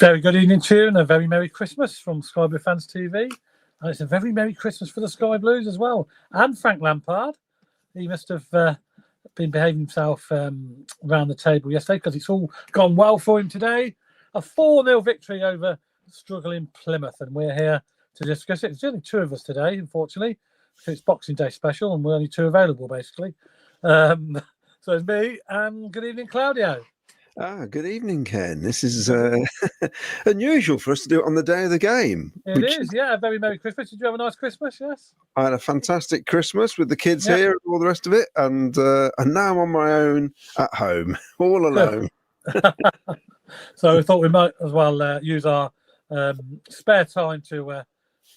Very good evening to you and a very Merry Christmas from Sky Blue Fans TV. And it's a very Merry Christmas for the Sky Blues as well. And Frank Lampard. He must have been behaving himself around the table yesterday because it's all gone well for him today. A 4-0 victory over struggling Plymouth. And we're here to discuss it. There's only two of us today, unfortunately. It's Boxing Day special and we're only two available, basically. So it's me and good evening, Claudio. Good evening, Ken. This is unusual for us to do it on the day of the game. It is, yeah. Very Merry Christmas. Did you have a nice Christmas? Yes. I had a fantastic Christmas with the kids here and all the rest of it, and now I'm on my own at home, all alone. So we thought we might as well use our spare time to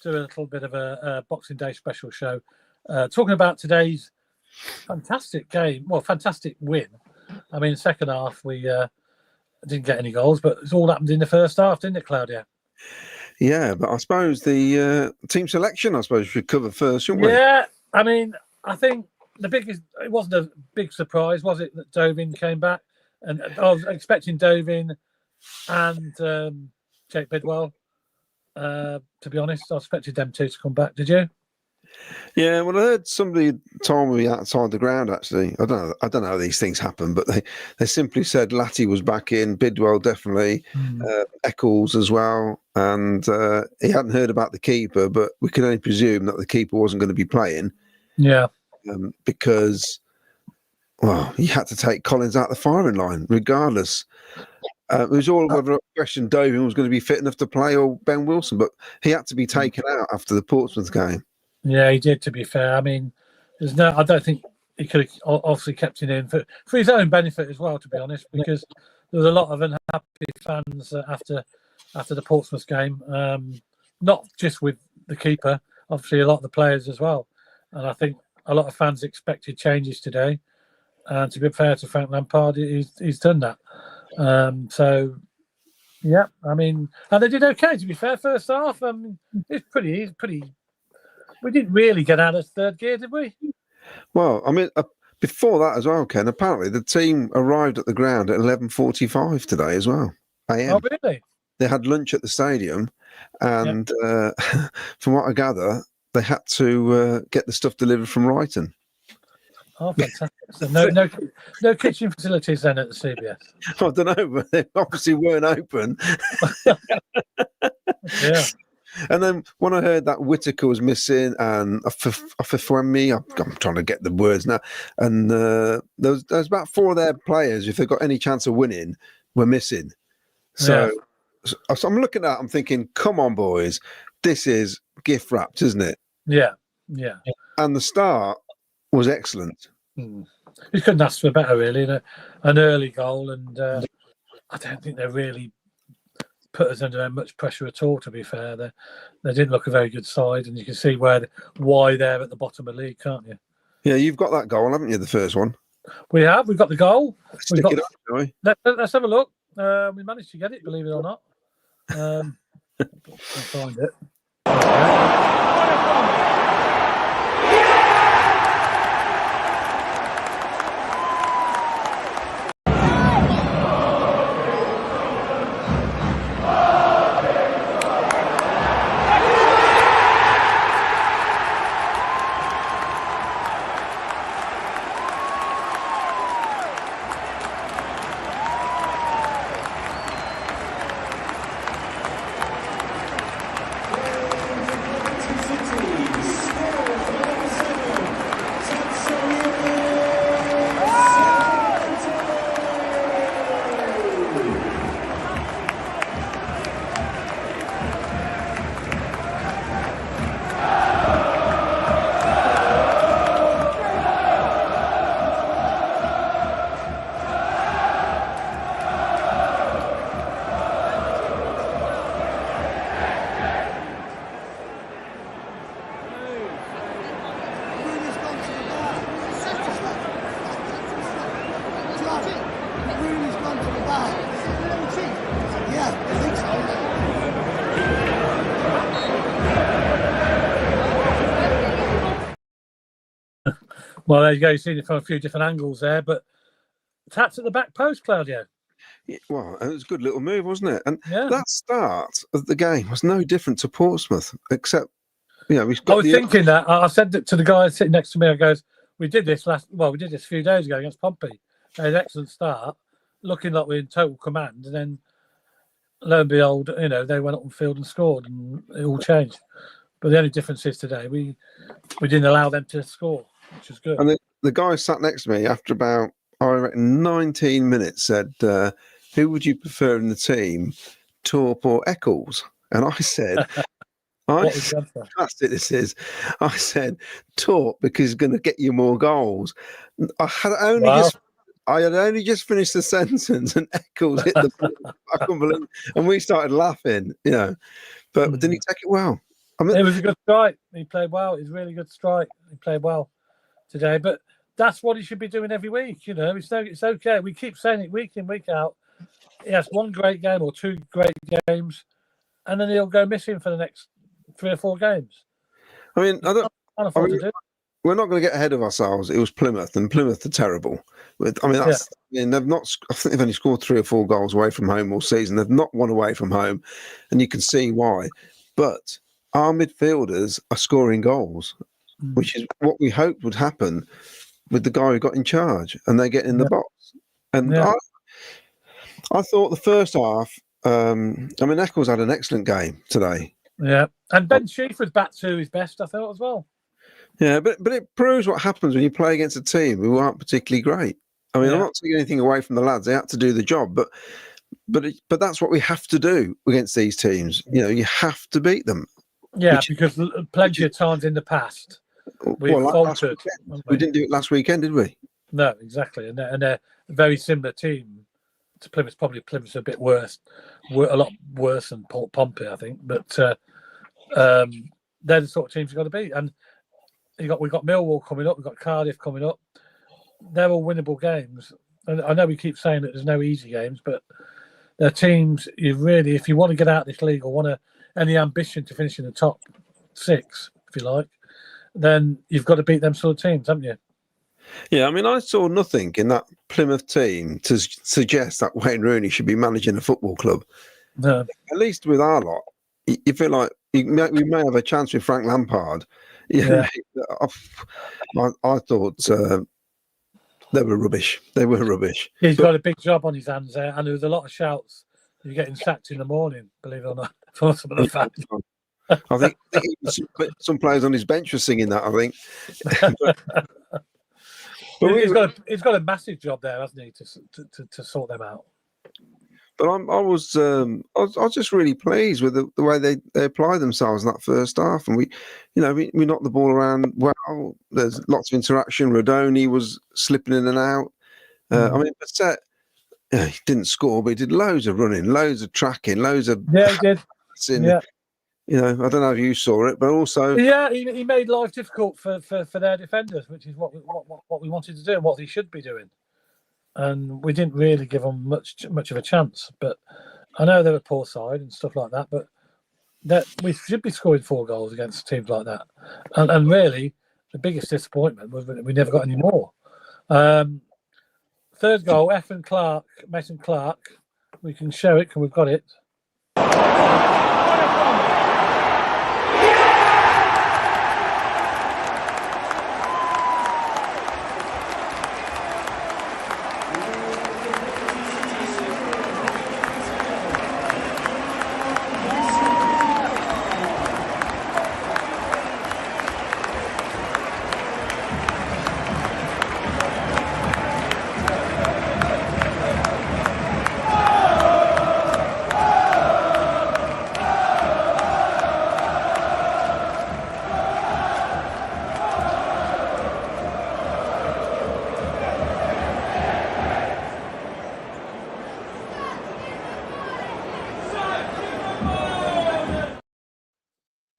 do a little bit of a Boxing Day special show, talking about today's fantastic game. Well, fantastic win. I mean, second half, we didn't get any goals, but it's all happened in the first half, didn't it, Claudia? Yeah, but I suppose the team selection, I suppose, we should cover first, shouldn't we? Yeah, I mean, I think it wasn't a big surprise, was it, that Dovin came back? And I was expecting Dovin and Jake Bidwell, to be honest. I expected them two to come back. Did you? Yeah, well, I heard somebody told me outside the ground. Actually, I don't know how these things happen, but they simply said Latty was back in, Bidwell definitely, Eccles as well, and he hadn't heard about the keeper, but we could only presume that the keeper wasn't going to be playing. Yeah, because he had to take Collins out the firing line, regardless. It was all whether a question Dovin was going to be fit enough to play or Ben Wilson, but he had to be taken out after the Portsmouth game. Yeah, he did, to be fair. I mean, I don't think he could have obviously kept him in for his own benefit as well, to be honest, because there was a lot of unhappy fans after the Portsmouth game, not just with the keeper, obviously a lot of the players as well. And I think a lot of fans expected changes today. And to be fair to Frank Lampard, he's done that. So, yeah, I mean, and they did okay, to be fair, first half. It's pretty. We didn't really get out of third gear, did we? Well, I mean, before that as well, Ken, apparently the team arrived at the ground at 11:45 today as well, AM. Oh, really? They had lunch at the stadium, and from what I gather, they had to get the stuff delivered from Brighton. Oh, fantastic. So no kitchen facilities then at the CBS? I don't know, but they obviously weren't open. Yeah. And then when I heard that Whittaker was missing and Afifwemi, I'm trying to get the words now, and there's about four of their players, if they've got any chance of winning, were missing. So I'm looking at it, I'm thinking, come on, boys, this is gift wrapped, isn't it? Yeah. And the start was excellent. You couldn't ask for better, really. An early goal, and I don't think they really put us under much pressure at all, to be fair. They didn't look a very good side, and you can see why they're at the bottom of the league, can't you? Yeah, you've got that goal, haven't you, the first one? We've got the goal. Stick it up, shall we? Let's have a look. We managed to get it, believe it or not. I'll find it. Well, there you go. You've seen it from a few different angles there, but tapped at the back post, Claudio. Well, it was a good little move, wasn't it? And Yeah. that start of the game was no different to Portsmouth, except we've I got was thinking that. I said that to the guy sitting next to me. I goes, we did this a few days ago against Pompey. They had an excellent start, looking like we're in total command, and then lo and behold, they went up on field and scored, and it all changed. But the only difference is today we didn't allow them to score, which was good. And the guy sat next to me after about, I reckon, 19 minutes said, who would you prefer in the team, Torp or Eccles? And I said, classic this is. I said, Torp, because he's going to get you more goals. I had only just finished the sentence and Eccles hit the ball. I couldn't believe it. And we started laughing, But didn't he take it well? I mean, it was a good strike. He played well. It was a really good strike. He played well today. But that's what he should be doing every week. It's okay. We keep saying it week in, week out. He has one great game or two great games, and then he'll go missing for the next 3 or 4 games. I mean, we're not going to get ahead of ourselves. It was Plymouth, and Plymouth are terrible. They've not. I think they've only scored 3 or 4 goals away from home all season. They've not won away from home, and you can see why. But our midfielders are scoring goals, which is what we hoped would happen with the guy who got in charge, and they get in the box. And I thought the first half. Eccles had an excellent game today. Yeah, and Ben Sheaf was back to his best, I thought, as well. Yeah, but it proves what happens when you play against a team who aren't particularly great. I mean, I'm not taking anything away from the lads; they had to do the job, but that's what we have to do against these teams. You have to beat them. Yeah, because plenty of times in the past we've faltered. We didn't do it last weekend, did we? No, exactly, and they're a very similar team to Plymouth. Probably Plymouth's a bit worse, a lot worse than Pompey, I think. But they're the sort of teams you've got to beat. And we've got Millwall coming up, we've got Cardiff coming up. They're all winnable games. And I know we keep saying that there's no easy games, but they're teams if you want to get out of this league or want any ambition to finish in the top 6, if you like, then you've got to beat them sort of teams, haven't you? Yeah, I mean, I saw nothing in that Plymouth team to suggest that Wayne Rooney should be managing a football club. No. At least with our lot, you feel like we may have a chance with Frank Lampard. Yeah. I thought they were rubbish. They were rubbish. He's got a big job on his hands there, and there was a lot of shouts. You're getting sacked in the morning, believe it or not, for some of the fans. I think some players on his bench were singing that, I think. But he's got a massive job there, hasn't he, to sort them out. But I was just really pleased with the way they applied themselves in that first half, and we knocked the ball around well. There's lots of interaction. Rodoni was slipping in and out. Bassett, he didn't score, but he did loads of running, loads of tracking, loads of he did. I don't know if you saw it, but also he made life difficult for their defenders, which is what we wanted to do and what he should be doing. And we didn't really give them much of a chance. But I know they're a poor side and stuff like that, but we should be scoring 4 goals against teams like that. And really, the biggest disappointment was that we never got any more. Third goal, Mason Clark. We can show it, and we've got it.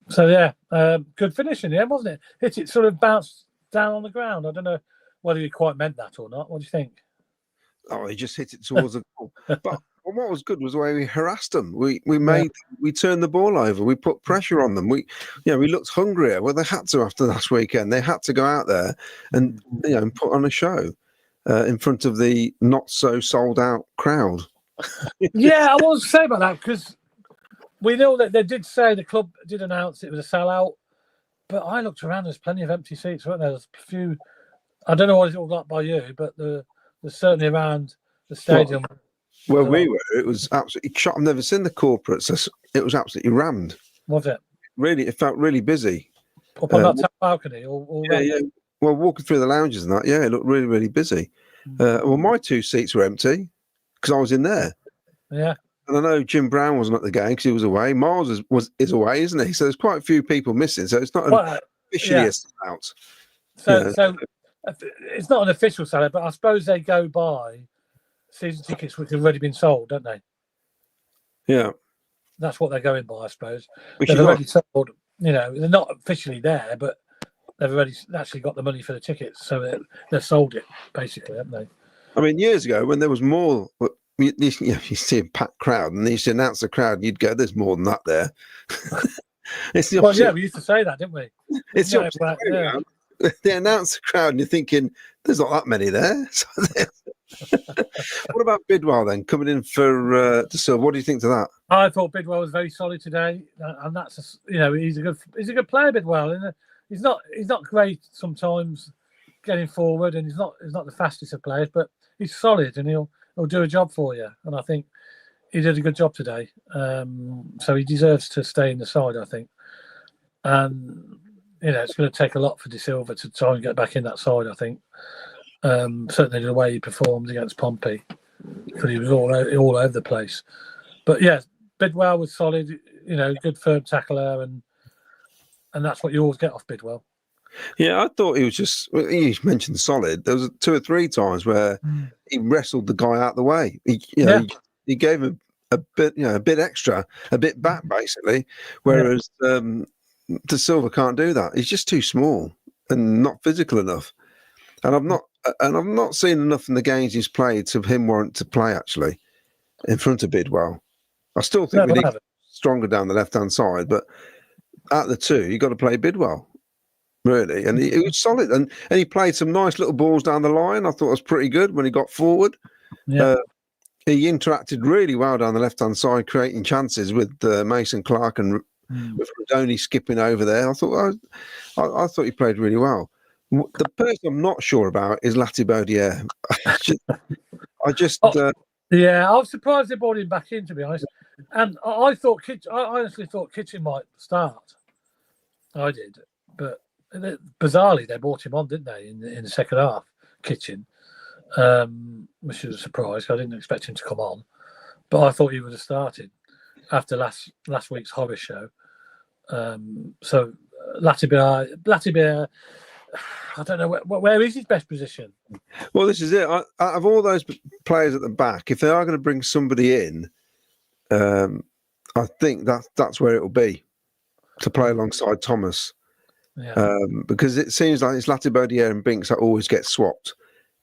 So good finish in the end, wasn't it? It sort of bounced down on the ground. I don't know whether he quite meant that or not. What do you think? Oh, he just hit it towards the goal. But what was good was the way we harassed them. We turned the ball over. We put pressure on them. We looked hungrier. Well, they had to after last weekend. They had to go out there and put on a show in front of the not so sold out crowd. Yeah, I want to say about that because we know that they did say the club did announce it was a sellout, but I looked around. There's plenty of empty seats, weren't there? There's a few. I don't know what it's all like by you, but there's certainly around the stadium. Where we were, it was absolutely shot. I've never seen the corporates. It was absolutely rammed. Was it? Really, it felt really busy. Up on that top balcony? Yeah. Well, walking through the lounges and that, it looked really, really busy. Well, my 2 seats were empty because I was in there. Yeah. And I know Jim Brown wasn't at the game because he was away. Miles is away, isn't he? So there's quite a few people missing. So it's not officially a sellout. So it's not an official sellout, but I suppose they go by season tickets which have already been sold, don't they? Yeah. That's what they're going by, I suppose. Which they've already sold, they're not officially there, but they've already actually got the money for the tickets. So they've sold it, basically, haven't they? I mean, years ago, when there was more, you see a packed crowd and they used to announce the crowd, and you'd go, there's more than that there. It's the opposite. Well, yeah, we used to say that, didn't we? It's the opposite. They announce the crowd and you're thinking, there's not that many there. What about Bidwell then, coming in for De Silva? What do you think to that? I thought Bidwell was very solid today, and that's he's a good player, Bidwell. And he's not great sometimes getting forward, and he's not the fastest of players, but he's solid and he'll do a job for you. And I think he did a good job today. So he deserves to stay in the side, I think. And it's going to take a lot for De Silva to try and get back in that side, I think. Certainly the way he performed against Pompey, because he was all over the place. But yeah, Bidwell was solid, good firm tackler, and that's what you always get off Bidwell. Yeah, I thought he was just. You mentioned solid. There was 2 or 3 times where he wrestled the guy out the way. He gave him a bit extra, a bit back, basically. Whereas De Silva can't do that. He's just too small and not physical enough. And I've not seen enough in the games he's played to him warrant to play actually in front of Bidwell. I still think we need stronger down the left-hand side, but out of the 2, you've got to play Bidwell, really. And he was solid, and he played some nice little balls down the line. I thought it was pretty good when he got forward. Yeah. He interacted really well down the left-hand side, creating chances with Mason Clark and with Rodoni skipping over there. I thought he played really well. The person I'm not sure about is Latibaudiere. I was surprised they brought him back in, to be honest. And I honestly thought Kitchen might start. I did, but bizarrely they brought him on, didn't they? In the second half, Kitchen, which was a surprise. I didn't expect him to come on, but I thought he would have started after last week's horror show. So Latibaudiere. I don't know where is his best position. Well, this is it. Out of all those players at the back, if they are going to bring somebody in, I think that's where it will be, to play alongside Thomas. Yeah. Because it seems like it's Latibaudiere and Binks that always get swapped.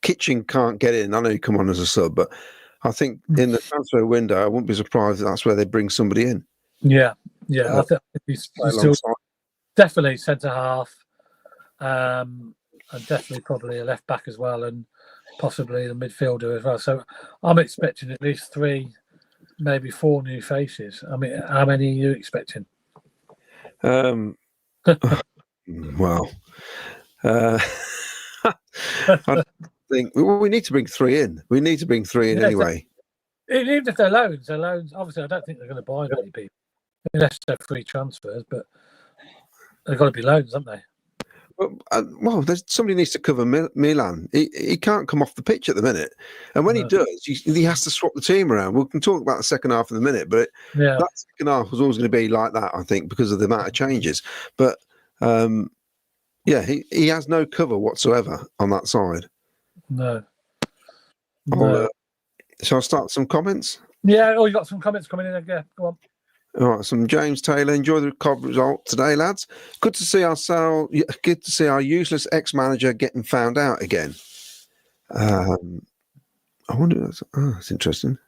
Kitchen can't get in. I know he come on as a sub, but I think in the transfer window, I wouldn't be surprised if that's where they bring somebody in. Yeah. I think he's still definitely centre half. And definitely probably a left back as well, and possibly the midfielder as well. So I'm expecting at least 3, maybe 4 new faces. I mean, how many are you expecting? Well, I think we need to bring 3 in. We need to bring 3 in anyway. Even if they're loans. Obviously, I don't think they're going to buy many people unless they're free transfers, but they've got to be loans, haven't they? Well, somebody needs to cover Milan. He can't come off the pitch at the minute, and when he does, he has to swap the team around. We can talk about the second half in a minute, but that second half was always going to be like that, I think, because of the amount of changes. But he has no cover whatsoever on that side. No. Shall I start some comments? Yeah. Oh, you got some comments coming in. Yeah, go on. All right, some James Taylor. Enjoy the Cobb result today, lads. Good to see our useless ex-manager getting found out again. I wonder. That's interesting.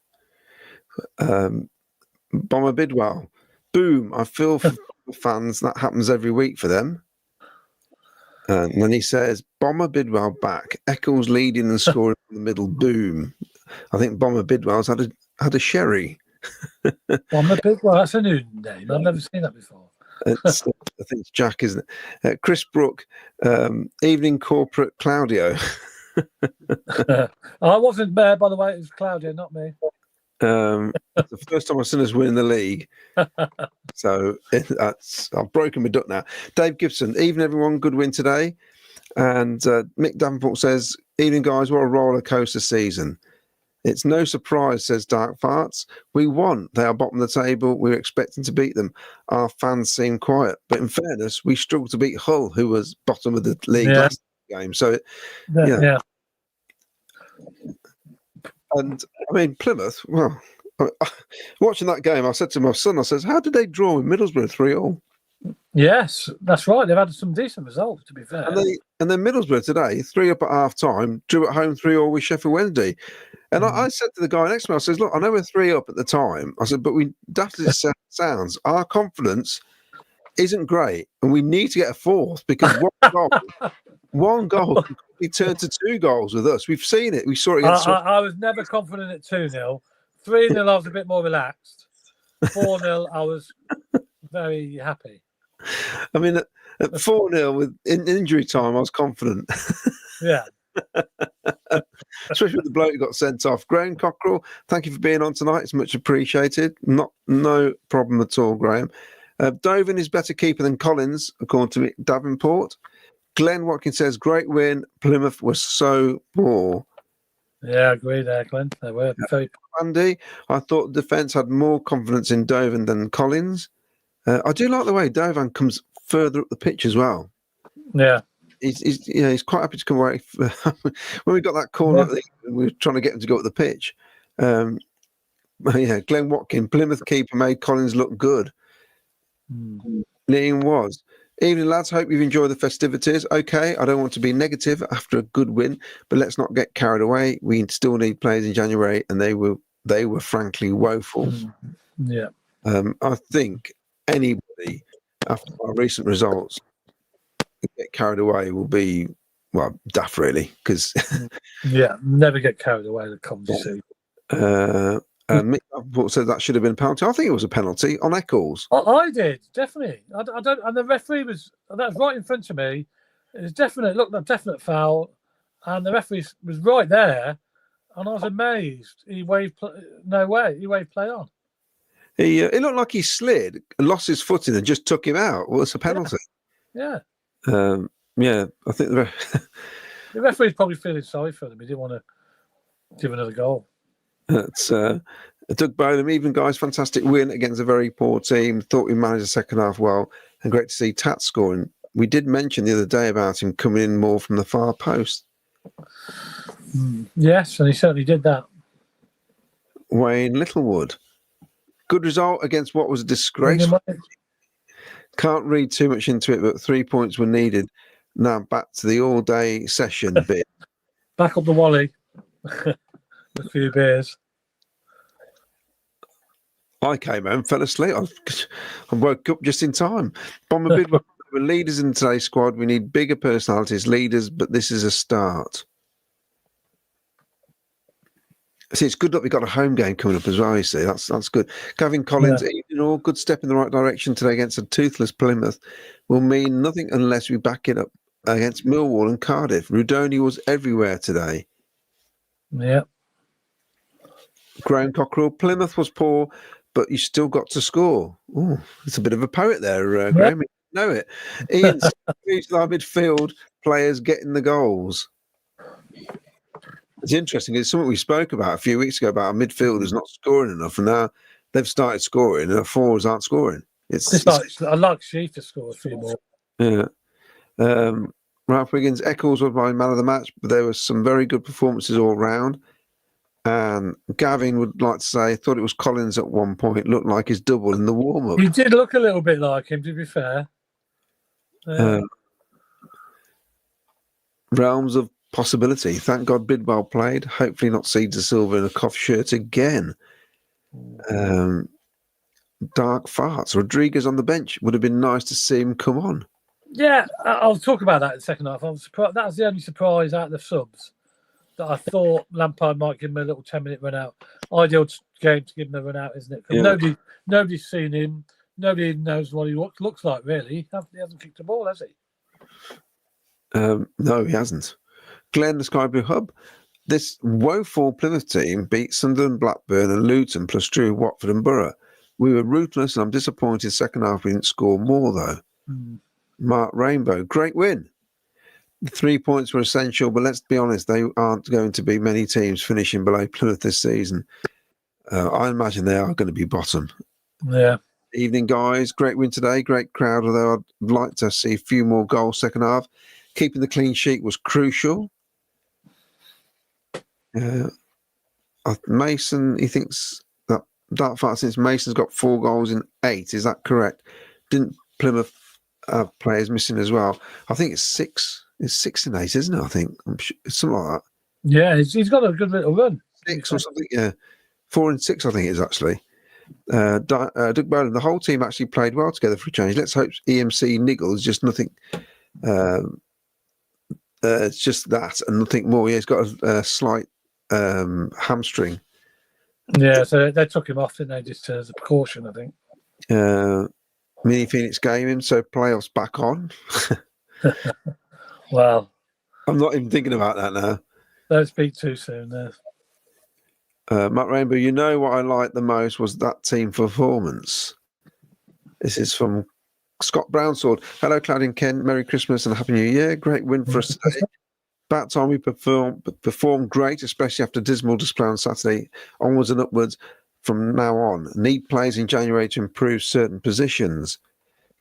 Bomber Bidwell. Boom! I feel for fans that happens every week for them. And then he says, Bomber Bidwell back. Eccles leading and scoring in the middle. Boom! I think Bomber Bidwell's had had a sherry. Well, that's a new name. I've never seen that before. It's, I think it's Jack, isn't it? Chris Brook, evening corporate Claudio. I wasn't there, by the way. It was Claudia, not me. It's the first time I've seen us win in the league. So I've broken my duck now. Dave Gibson, evening everyone, good win today. And Mick Davenport says, evening guys, what a roller coaster season. It's no surprise, says Dark Farts. We won. They are bottom of the table. We were expecting to beat them. Our fans seem quiet. But in fairness, we struggled to beat Hull, who was bottom of the league last game. So, yeah. And, I mean, Plymouth, well, watching that game, I said to my son, I says, how did they draw with Middlesbrough 3-3? Yes, that's right. They've had some decent results, to be fair. And then Middlesbrough today, 3 up at half time, drew at home 3-3 with Sheffield Wednesday. And I said to the guy next to me, I says, look, I know we're 3 up at the time. I said, but we daft as it sounds, our confidence isn't great. And we need to get a fourth because one goal can be turned to 2 goals with us. We've seen it. We saw it against I was never confident at 2-0. 3-0, I was a bit more relaxed. 4-0, I was very happy. I mean, at 4-0 with injury time, I was confident. Yeah. Especially with the bloke who got sent off. Graham Cockrell, thank you for being on tonight. It's much appreciated. No problem at all, Graham. Dovin is better keeper than Collins, according to Davenport. Glenn Watkins says, great win. Plymouth was so poor. Yeah, I agree there, Glenn. They were very poor. Andy, I thought the defence had more confidence in Dovin than Collins. I do like the way Dovan comes further up the pitch as well. Yeah. He's quite happy to come away. When we got that corner, we were trying to get him to go up the pitch. Glenn Watkin, Plymouth keeper, made Collins look good. Liam was. Evening, lads. Hope you've enjoyed the festivities. Okay, I don't want to be negative after a good win, but let's not get carried away. We still need players in January, and they were frankly woeful. Yeah. I think anybody after our recent results get carried away will be daft really, because never get carried away the Coventry City. Mick Davenport said that should have been a penalty. I think it was a penalty on Eccles. I did, definitely. I don't, and the referee was right in front of me. It was looked a definite foul, and the referee was right there, and I was amazed. He waved play on. It looked like he slid, lost his footing, and just took him out. Well, it's a penalty. Yeah. I think the referee's probably feeling sorry for them. He didn't want to give another goal. It's Doug Bowden, even guys, fantastic win against a very poor team. Thought we managed the second half well, and great to see Tat scoring. We did mention the other day about him coming in more from the far post. Yes, and he certainly did that. Wayne Littlewood. Good result against what was a disgrace. Can't read too much into it, but 3 points were needed. Now back to the all-day session bit. Back up the Wally. A few beers. I came home, fell asleep. I woke up just in time. Bomber Bid, we're leaders in today's squad. We need bigger personalities, leaders, but this is a start. See, it's good that we've got a home game coming up as well, you see. That's good. Gavin Collins, good step in the right direction today against a toothless Plymouth will mean nothing unless we back it up against Millwall and Cardiff. Rudoni was everywhere today. Yeah. Graham Cockrell, Plymouth was poor, but you still got to score. Oh, it's a bit of a poet there, Graham. You know it. Ian, our midfield players getting the goals. It's interesting. It's something we spoke about a few weeks ago about our midfielders not scoring enough, and now they've started scoring, and our forwards aren't scoring. I'd like Sheaf to score a few more. Yeah. Ralph Wiggins, Eccles was my man of the match, but there were some very good performances all round. And Gavin would like to say, thought it was Collins at one point, looked like his double in the warm-up. He did look a little bit like him, to be fair. Realms of possibility. Thank God Bidwell played. Hopefully not Seeds of Silver in a cough shirt again. Dark farts. Rodriguez on the bench. Would have been nice to see him come on. Yeah, I'll talk about that in the second half. I was surprised. That was the only surprise out of the subs. that I thought Lampard might give him a little 10-minute run out. Ideal game to give him a run out, isn't it? Because nobody's seen him. Nobody knows what he looks like, really. He hasn't kicked a ball, has he? No, he hasn't. Glenn, the Sky Blue Hub. This woeful Plymouth team beat Sunderland, Blackburn and Luton, plus Drew, Watford and Borough. We were ruthless and I'm disappointed second half we didn't score more, though. Mark Rainbow, great win. The 3 points were essential, but let's be honest, they aren't going to be many teams finishing below Plymouth this season. I imagine they are going to be bottom. Yeah. Evening, guys. Great win today. Great crowd, although I'd like to see a few more goals second half. Keeping the clean sheet was crucial. Mason, he thinks that Dark Fart since Mason's got 4 goals in 8. Is that correct? Didn't Plymouth players missing as well? I think it's 6. It's 6 in 8, isn't it? I think it's something like that. Yeah, he's got a good little run. 6 or something. Yeah, 4 and 6. I think it is actually. Doug Boland, the whole team actually played well together for a change. Let's hope EMC niggles, just nothing. It's just that and nothing more. Yeah, he's got a slight hamstring. Yeah, so they took him off, didn't they, just as a precaution, I think. Mini Phoenix gaming, so playoffs back on. Well, I'm not even thinking about that now. Don't speak too soon there. Matt Rainbow, you know what I liked the most was that team performance. This is from Scott Brownsword. Hello, Claudia and Ken. Merry Christmas and Happy New Year. Great win for us today. About time we performed great, especially after dismal display on Saturday. Onwards and upwards from now on. Need players in January to improve certain positions.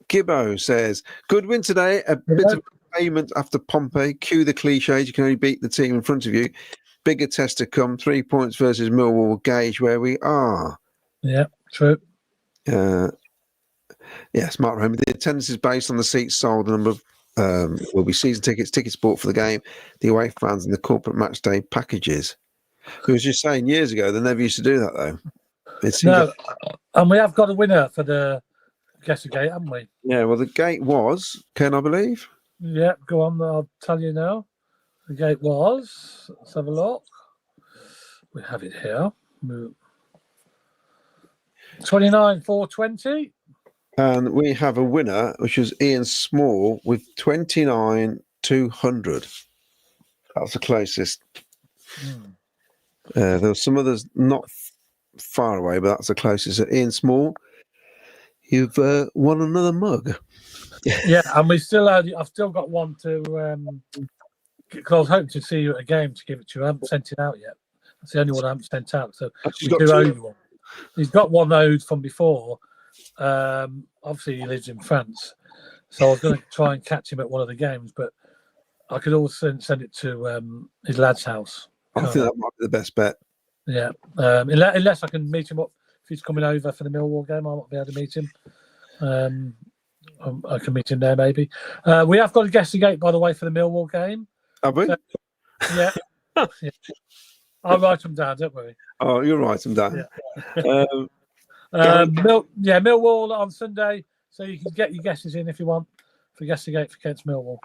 Gibbo says, good win today. A bit of payment after Pompey. Cue the cliches. You can only beat the team in front of you. Bigger test to come. 3 points versus Millwall will gauge where we are. Yeah, true. Smart Home. The attendance is based on the seats sold. The number of will be season tickets bought for the game, the away fans, and the corporate match day packages. It was just saying years ago they never used to do that though. And we have got a winner for the Guess the Gate, haven't we? Yeah, well the gate was Ken, I believe. Yeah, go on. I'll tell you now. The gate was. Let's have a look. We have it here. 29,420. And we have a winner, which was Ian Small with 29,200. That's the closest. There were some others not far away, but that's the closest. So Ian Small, you've won another mug. Yeah, and I've still got one to. Because I was hoping to see you at a game to give it to you. I haven't sent it out yet. That's the only one I haven't sent out. So we do owe you one. He's got one owed from before. Obviously, he lives in France, so I was going to try and catch him at one of the games, but I could also send it to his lad's house. I think that might be the best bet. Yeah, unless I can meet him up if he's coming over for the Millwall game, I might be able to meet him. I can meet him there maybe. We have got a Guess the Gate, by the way, for the Millwall game. Have we? So, yeah. I'll write them down. Don't worry. Oh, you'll write them down. Yeah. Millwall on Sunday, so you can get your guesses in if you want for Guess the Gate for Kent's Millwall.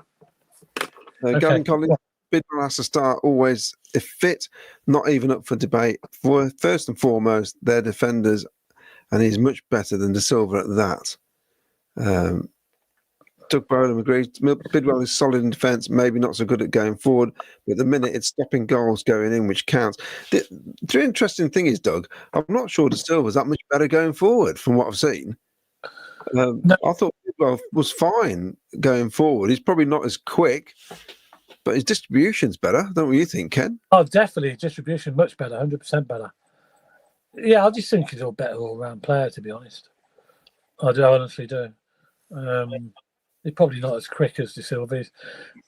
Gavin Collins, Bidwell has to start always if fit, not even up for debate. First and foremost, they're defenders, and he's much better than De Silva at that. Doug Bolam agrees. Bidwell is solid in defence, maybe not so good at going forward, but at the minute it's stopping goals going in, which counts. The interesting thing is, Doug, I'm not sure De Silva's that much better going forward from what I've seen. No. I thought Bidwell was fine going forward. He's probably not as quick, but his distribution's better. Don't you think, Ken? Oh, definitely. Distribution much better, 100% better. Yeah, I just think he's a better all-round player, to be honest. I honestly do. He's probably not as quick as De Silva.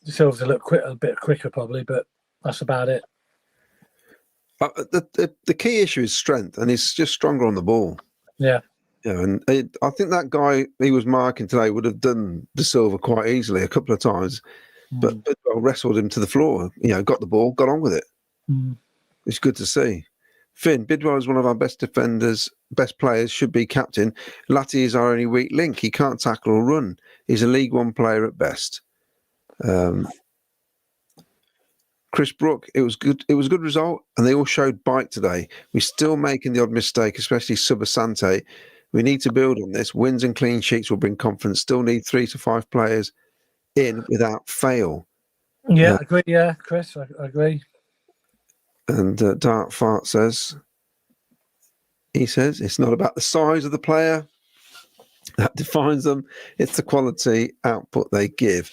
De Silva's a bit quicker, probably, but that's about it. The key issue is strength, and he's just stronger on the ball. Yeah. Yeah, and I think that guy he was marking today would have done De Silva quite easily a couple of times, but Bidwell wrestled him to the floor. Got the ball, got on with it. It's good to see. Finn, Bidwell is one of our best defenders, best players, should be captain. Latty is our only weak link. He can't tackle or run. He's a League One player at best. Chris Brook, it was good. It was a good result, and they all showed bite today. We're still making the odd mistake, especially Subasante. We need to build on this. Wins and clean sheets will bring confidence. Still need 3 to 5 players in without fail. Yeah, I agree. Yeah, Chris, I agree. And Dark Fart says, it's not about the size of the player that defines them. It's the quality output they give.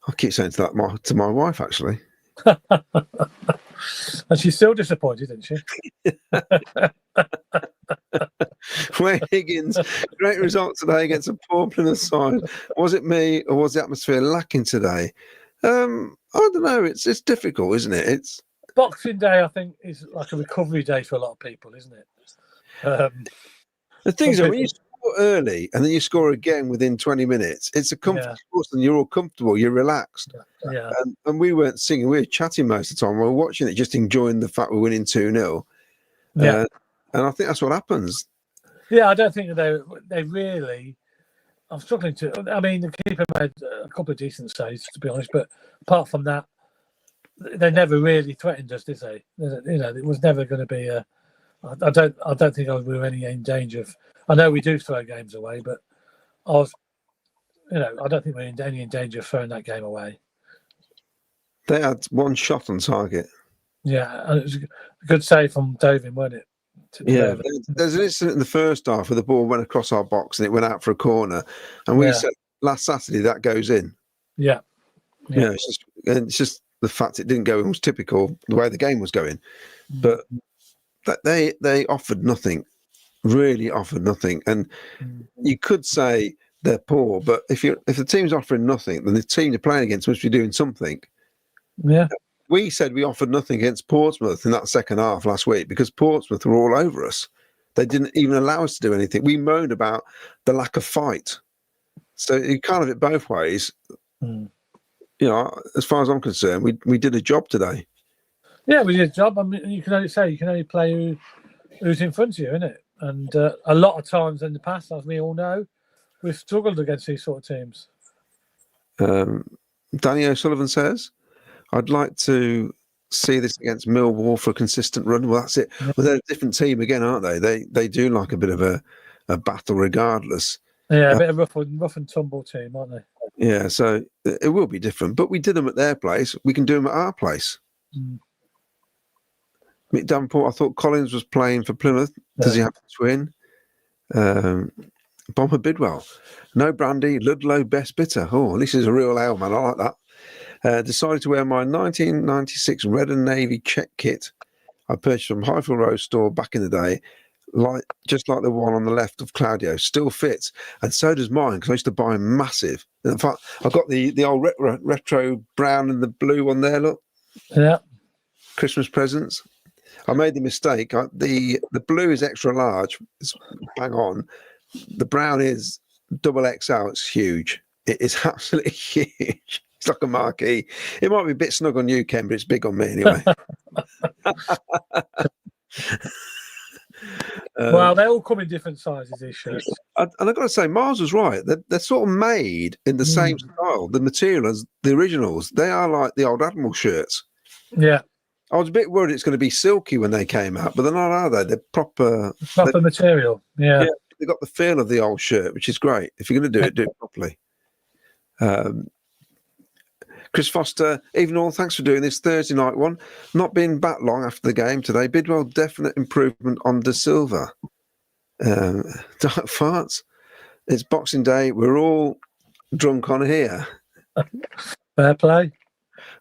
I keep saying that to my wife, actually. And she's still disappointed, isn't she? Wayne Higgins, great result today against a poor Plymouth side. Was it me or was the atmosphere lacking today? I don't know. It's difficult, isn't it? It's Boxing Day, I think, is like a recovery day for a lot of people, isn't it? The thing is, when you score early and then you score again within 20 minutes, it's a comfortable sport and you're all comfortable, you're relaxed. Yeah. And we weren't singing, we were chatting most of the time. We were watching it, just enjoying the fact we're winning 2-0. Yeah. And I think that's what happens. Yeah, I don't think they really. I'm struggling to. I mean, the keeper made a couple of decent saves, to be honest, but apart from that, they never really threatened us, did they? You know, it was never going to be a. I don't think we were any in danger of. I know we do throw games away, but I don't think we're in any danger of throwing that game away. They had one shot on target. Yeah, and it was a good save from Dovin, wasn't it? Yeah, there's an incident in the first half where the ball went across our box and it went out for a corner, and we said last Saturday that goes in. Yeah. It's just the fact it didn't go in was typical the way the game was going, but they offered nothing, really offered nothing, and you could say they're poor, but if the team's offering nothing, then the team you're playing against must be doing something. Yeah. We said we offered nothing against Portsmouth in that second half last week because Portsmouth were all over us. They didn't even allow us to do anything. We moaned about the lack of fight. So you can't have it both ways. You know, as far as I'm concerned, we did a job today. Yeah, we did a job. I mean, you can only play who's in front of you, innit? And a lot of times in the past, as we all know, we've struggled against these sort of teams. Danny O'Sullivan says, I'd like to see this against Millwall for a consistent run. Well, that's it. Yeah. Well, they're a different team again, aren't they? They do like a bit of a battle regardless. Yeah, a bit of rough and tumble team, aren't they? Yeah, so it will be different. But we did them at their place. We can do them at our place. Mick Davenport, I thought Collins was playing for Plymouth. Does he have a twin? Bomber Bidwell. No brandy, Ludlow, best bitter. Oh, this is a real ale, man. I like that. Decided to wear my 1996 red and navy check kit I purchased from Highfield Road store back in the day, just like the one on the left of Claudio. Still fits, and so does mine because I used to buy massive. In fact, I've got the old retro brown and the blue one there. Look, Christmas presents. I made the mistake. The blue is extra large. It's bang on. The brown is double XL. It's huge. It is absolutely huge. It's like a marquee. It might be a bit snug on you, Ken, but it's big on me anyway. Well, they all come in different sizes, these shirts. And I've got to say, Miles was right. They're sort of made in the same style. The material as the originals. They are like the old Admiral shirts. Yeah. I was a bit worried it's going to be silky when they came out, but they're not, are they? They're proper material. Yeah. They've got the feel of the old shirt, which is great. If you're going to do it properly. Chris Foster, even all, thanks for doing this Thursday night one. Not been back long after the game today. Bidwell, definite improvement on De Silva. Dark Farts. It's Boxing Day. We're all drunk on here. Fair play.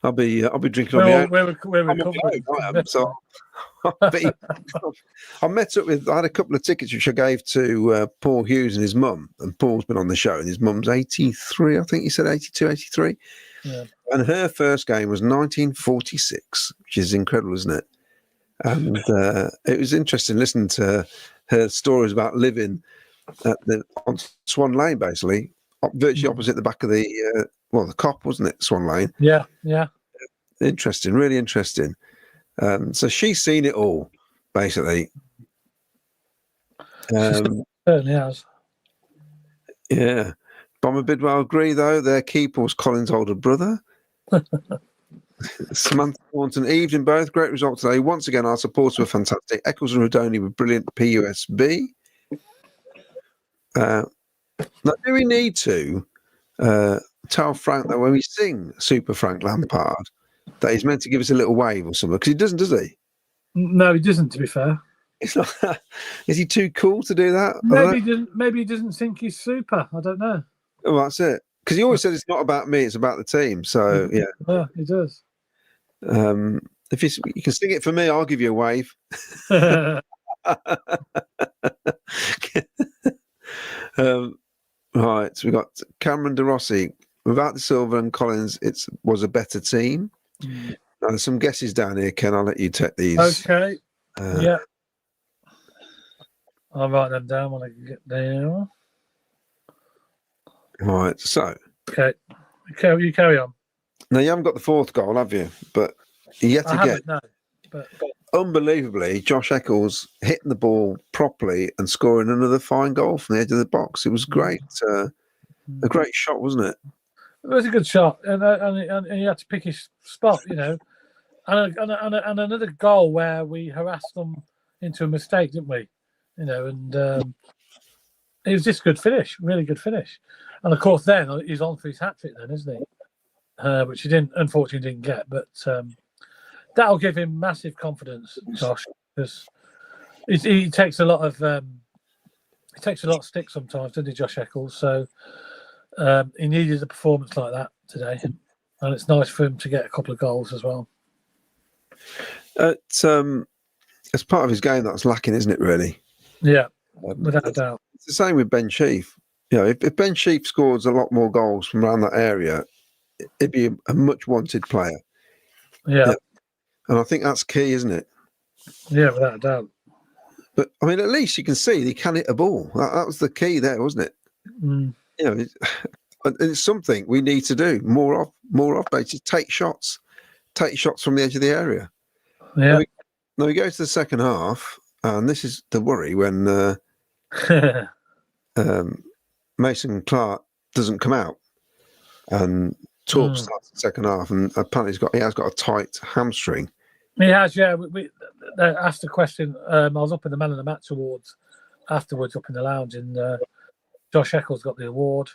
I'll be drinking on my own. We're recovering. So I met up with. I had a couple of tickets which I gave to Paul Hughes and his mum. And Paul's been on the show, and his mum's 83. I think he said 82, 83. Yeah. And her first game was 1946, which is incredible, isn't it? And it was interesting listening to her stories about living on Swan Lane, basically, virtually opposite the back of the Cop, wasn't it? Swan Lane. Yeah. Interesting, really interesting. So she's seen it all, basically. Certainly has. Yeah. Bomber Bidwell agree, though. Their keeper was Colin's older brother. Samantha Thornton, evening both. Great result today. Once again, our supporters were fantastic. Eccles and Rodoni were brilliant. PUSB. Now, do we need to tell Frank that when we sing Super Frank Lampard that he's meant to give us a little wave or something? Because he doesn't, does he? No, he doesn't, to be fair. It's not. Is he too cool to do that? Maybe he doesn't think he's super. I don't know. Oh, that's it. Because he always said it's not about me; it's about the team. So yeah, he does. If you can sing it for me, I'll give you a wave. Right, so we got Cameron De Rossi. Without the Silva and Collins, it was a better team. Now, there's some guesses down here, Ken. I'll let you take these. Okay. Yeah. I'll write them down when I get there. Right, so. Okay. You carry on. Now, you haven't got the fourth goal, have you? But yet again, no, but unbelievably, Josh Eccles hitting the ball properly and scoring another fine goal from the edge of the box. It was great. A great shot, wasn't it? It was a good shot, and he had to pick his spot, you know. And another goal where we harassed them into a mistake, didn't we? You know, and it was just a good finish, really good finish. And of course, then he's on for his hat trick, then, isn't he? Which he unfortunately didn't get, but that'll give him massive confidence, Josh, because he takes a lot of stick sometimes, doesn't he, Josh Eccles? So he needed a performance like that today, and it's nice for him to get a couple of goals as well. It's part of his game that's lacking, isn't it? Really? Yeah, without a doubt. It's the same with Ben Sheaf. You know, if Ben Sheaf scores a lot more goals from around that area, it'd be a much wanted player. Yeah. And I think that's key, isn't it? Yeah, without a doubt. But I mean, at least you can see he can hit a ball. That was the key there, wasn't it? You know, it's something we need to do more of. Basically, take shots from the edge of the area. Yeah. Now we go to the second half, and this is the worry when Mason Clark doesn't come out, and Torp starts the second half, and apparently he has got a tight hamstring. He has, yeah. We asked a question. I was up in the Man of the Match awards afterwards, up in the lounge, and Josh Eccles got the award.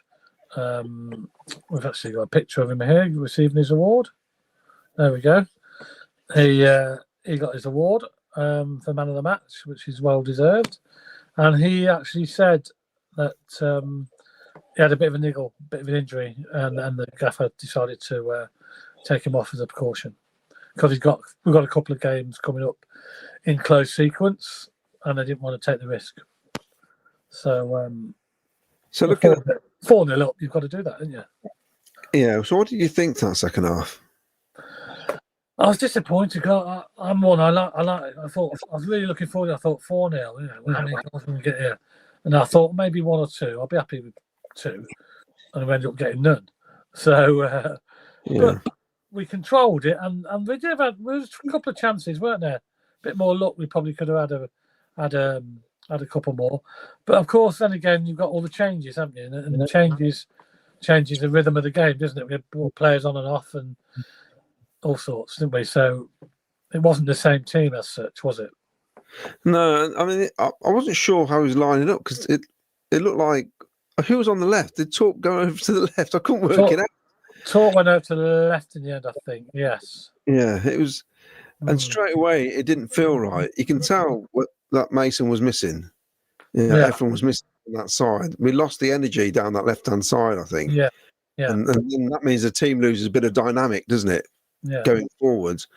We've actually got a picture of him here receiving his award. There we go. He got his award for Man of the Match, which is well deserved. And he actually said that he had a bit of a niggle, a bit of an injury, and the gaffer decided to take him off as a precaution because we've got a couple of games coming up in close sequence, and they didn't want to take the risk. So looking at 4-0 up, you've got to do that, haven't you? Yeah. So what did you think that second half? I was disappointed. I'm one. I thought I was really looking forward. I thought 4-0. You know, how many goals can we get here? And I thought maybe 1 or 2. I'll be happy with 2, and we ended up getting none. So, but we controlled it, and we did have there was a couple of chances, weren't there? A bit more luck. We probably could have had a couple more. But of course, then again, you've got all the changes, haven't you? And the changes the rhythm of the game, doesn't it? We had players on and off, and all sorts, didn't we? So it wasn't the same team as such, was it? No, I mean, I wasn't sure how he was lining up because it looked like who was on the left? Did Torp go over to the left? I couldn't work it out. Torp went over to the left in the end, I think. Yes. Yeah, it was, and straight away it didn't feel right. You can tell that Mason was missing. Yeah, everyone was missing on that side. We lost the energy down that left-hand side, I think. Yeah. And then that means the team loses a bit of dynamic, doesn't it? Yeah. Going forwards.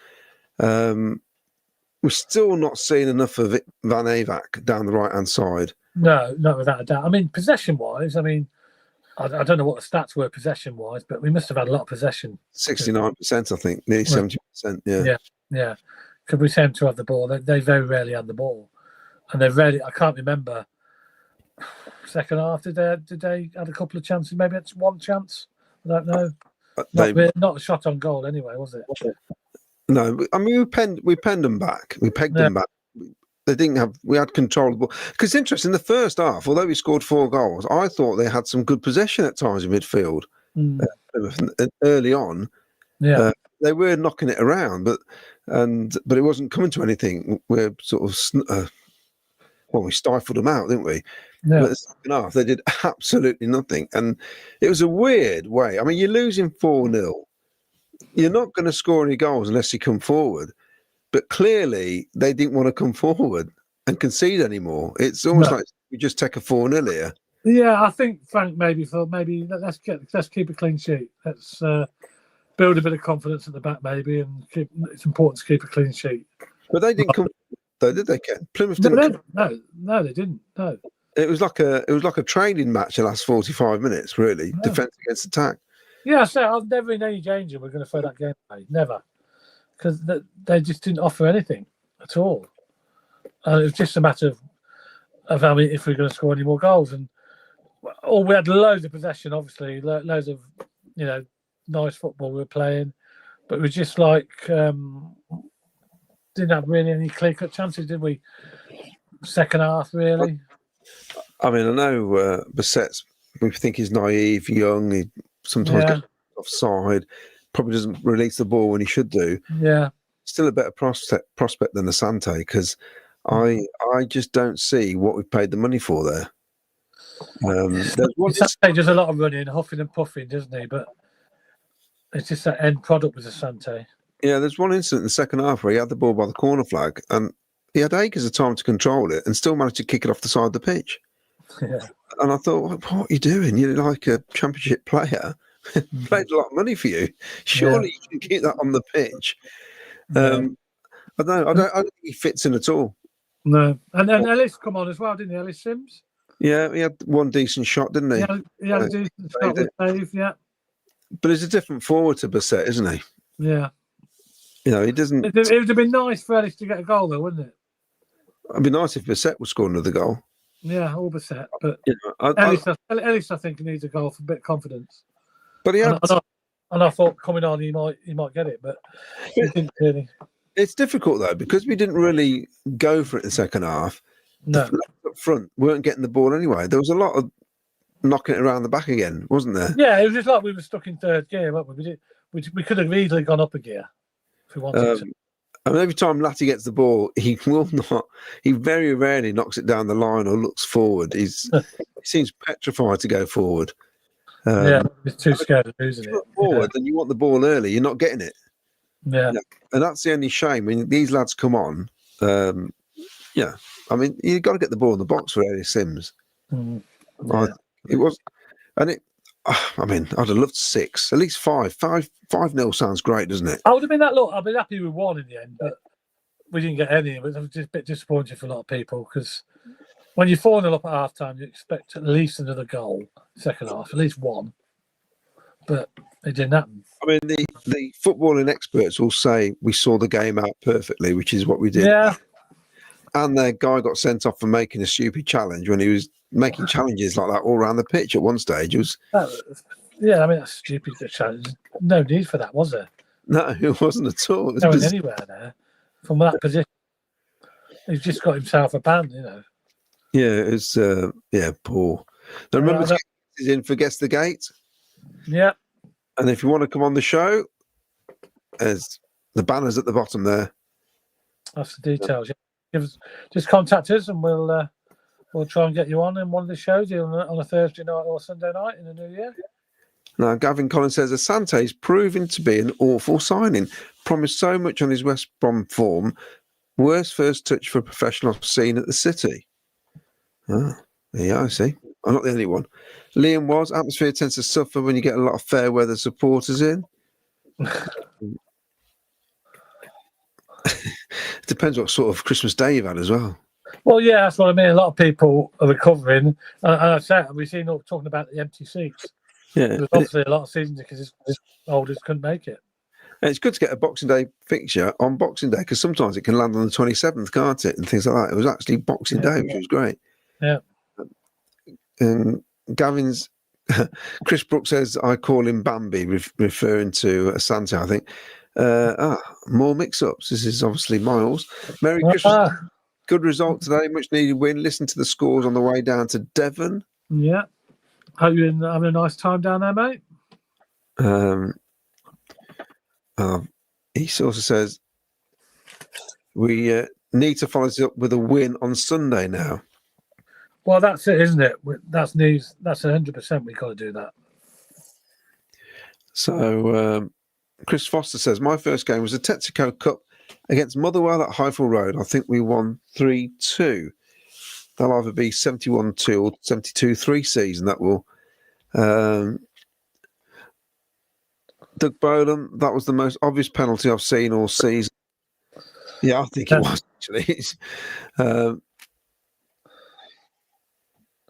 We're still not seeing enough of it, Van Avac down the right-hand side. No, not without a doubt. I mean, possession-wise, I don't know what the stats were possession-wise, but we must have had a lot of possession. 69%, I think, nearly 70%. Yeah. Could we seem to have the ball? They very rarely had the ball, and they rarely. I can't remember. Second half, did they had a couple of chances? Maybe it's one chance. I don't know. Not a shot on goal anyway, was it? No, I mean we penned them back. We pegged them back. They didn't have. We had control of the ball. Because it's interesting. The first half, although we scored 4 goals, I thought they had some good possession at times in midfield. Early on. Yeah. they were knocking it around, but it wasn't coming to anything. We're sort of we stifled them out, didn't we? Yeah. But the second half, they did absolutely nothing, and it was a weird way. I mean, you're losing 4-0. You're not going to score any goals unless you come forward. But clearly, they didn't want to come forward and concede anymore. It's almost like we just take a 4-0 here. Yeah, I think Frank maybe let's keep a clean sheet. Let's build a bit of confidence at the back, maybe, and it's important to keep a clean sheet. But they didn't come, though, did they, Ken? Plymouth didn't. No, they didn't. No. It was like a training match the last 45 minutes, really. No. Defence against attack. Yeah, so I've never in any danger we're going to throw that game away. Never. Because they just didn't offer anything at all. And it was just a matter of how many, if we were going to score any more goals. And we had loads of possession, obviously, loads of, nice football we were playing. But it was just like, didn't have really any clear-cut chances, did we? Second half, really. I mean, I know Bissett's, we think he's naive, young, he sometimes gets offside, probably doesn't release the ball when he should do. Yeah. Still a better prospect than Asante, because I just don't see what we've paid the money for there. Asante does a lot of running, huffing and puffing, doesn't he? But it's just that end product with Asante. Yeah, there's one incident in the second half where he had the ball by the corner flag and he had acres of time to control it and still managed to kick it off the side of the pitch. Yeah. And I thought, what are you doing? You're like a championship player. Paid a lot of money for you. Surely you can keep that on the pitch. I don't think he fits in at all. No. And then Ellis come on as well, didn't he? Ellis Sims? Yeah, he had one decent shot, didn't he? He had a decent shot with Dave, yeah. But he's a different forward to Bissett, isn't he? Yeah. He doesn't... It would have been nice for Ellis to get a goal, though, wouldn't it? It'd be nice if Bissett would score another goal. Yeah, all Bissett. But Ellis, I think, needs a goal for a bit of confidence. But he had... And I thought coming on, he might get it, but he didn't really. It's difficult, though, because we didn't really go for it in the second half. No. Up front, weren't getting the ball anyway. There was a lot of knocking it around the back again, wasn't there? Yeah, it was just like we were stuck in third gear, weren't we? We could have easily gone up a gear if we wanted to. I mean, every time Latty gets the ball, he very rarely knocks it down the line or looks forward. He seems petrified to go forward. He's too scared of losing it. Forward, and you want the ball early, you're not getting it. Yeah. And that's the only shame. I mean, these lads come on. I mean, you've got to get the ball in the box for Ellis Sims. It was, and it. I mean, I'd have loved 6, at least 5. 5-0 sounds great, doesn't it? I would have been I'd be happy with 1 in the end, but we didn't get any. It was just a bit disappointing for a lot of people because when you're 4-0 up at half time, you expect at least another goal second half, at least 1. But it didn't happen. I mean, the footballing experts will say we saw the game out perfectly, which is what we did. Yeah. And the guy got sent off for making a stupid challenge when he was making challenges like that all around the pitch at one stage. Yeah, I mean, that's stupid challenge. No need for that, was there? No, it wasn't at all. No one anywhere there from that position. He's just got himself a ban, Yeah, it's poor. Now remember, he's in for Guess the Gate. Yeah. And if you want to come on the show, there's the banners at the bottom there. That's the details. Just contact us and we'll try and get you on in one of the shows on a Thursday night or Sunday night in the new year. Now, Gavin Collins says Asante's proving to be an awful signing. Promised so much on his West Brom form. Worst first touch for a professional I've seen at the City. I see. I'm not the only one. Liam was. Atmosphere tends to suffer when you get a lot of fair weather supporters in. It depends what sort of Christmas day you've had as well. Well, yeah, that's what I mean. A lot of people are recovering. And I said, we've seen talking about the empty seats. Yeah. There's obviously a lot of season because his holders couldn't make it. And it's good to get a Boxing Day fixture on Boxing Day because sometimes it can land on the 27th, can't it? And things like that. It was actually Boxing Day, which was great. Yeah. And Gavin's Chris Brooks says, I call him Bambi, referring to Asante, I think. More mix-ups. This is obviously Miles. Merry Christmas. Good result today. Much needed win. Listen to the scores on the way down to Devon. Yeah. Hope you're having a nice time down there, mate. He also says we need to follow this up with a win on Sunday now. Well, that's it, isn't it? That's news. That's 100%. We've got to do that. So Chris Foster says, my first game was a Texaco Cup against Motherwell at Highfield Road. I think we won 3-2. They'll either be 71-2 or 72-3 season. That will. Doug Bolan, that was the most obvious penalty I've seen all season. Yeah, I think it was, actually.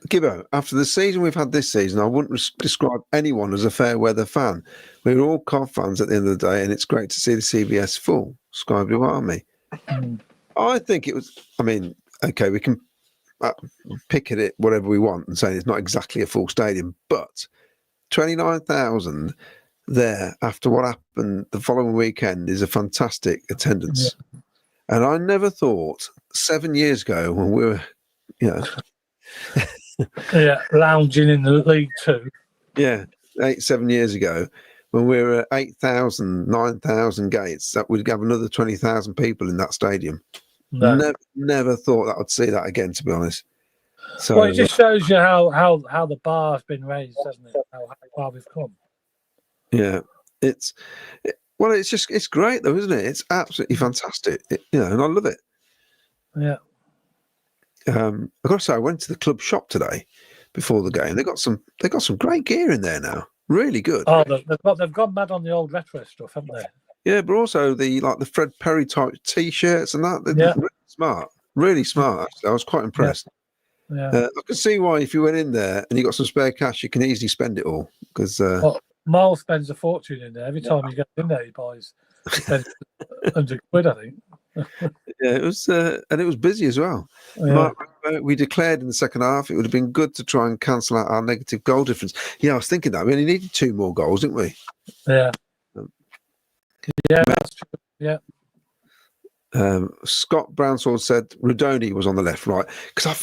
Gibbo, after the season we've had this season, I wouldn't describe anyone as a fair weather fan. We're all Cov fans at the end of the day, and it's great to see the CBS full. Sky Blue Army. I think it was, I mean, okay, we can pick at it whatever we want and say it's not exactly a full stadium, but 29,000 there after what happened the following weekend is a fantastic attendance. Yeah. And I never thought 7 years ago when we were, lounging in the League Two. Yeah, 7 years ago when we were at 8,000, 9,000 gates, that would have another 20,000 people in that stadium. No. Never thought that I'd see that again, to be honest. So, well, it just shows you how the bar's been raised, doesn't it? How far we've come. Yeah, it's great though, isn't it? It's absolutely fantastic, and I love it. Yeah. I've got to say, I went to the club shop today before the game. They got some great gear in there now. Really good. Oh, they've gone mad on the old retro stuff, haven't they? Yeah, but also the Fred Perry type T-shirts and that. They're really smart. Actually, I was quite impressed. Yeah. I can see why if you went in there and you got some spare cash, you can easily spend it all because. Miles spends a fortune in there. Every time he gets in there, he spends £100, I think. Yeah, it was, and it was busy as well. Yeah. Mark, we declared in the second half it would have been good to try and cancel out our negative goal difference. Yeah, I was thinking that. We only needed 2 more goals, didn't we? Yeah. That's true. Yeah. Scott Brownsword said Rudoni was on the left, right? Because I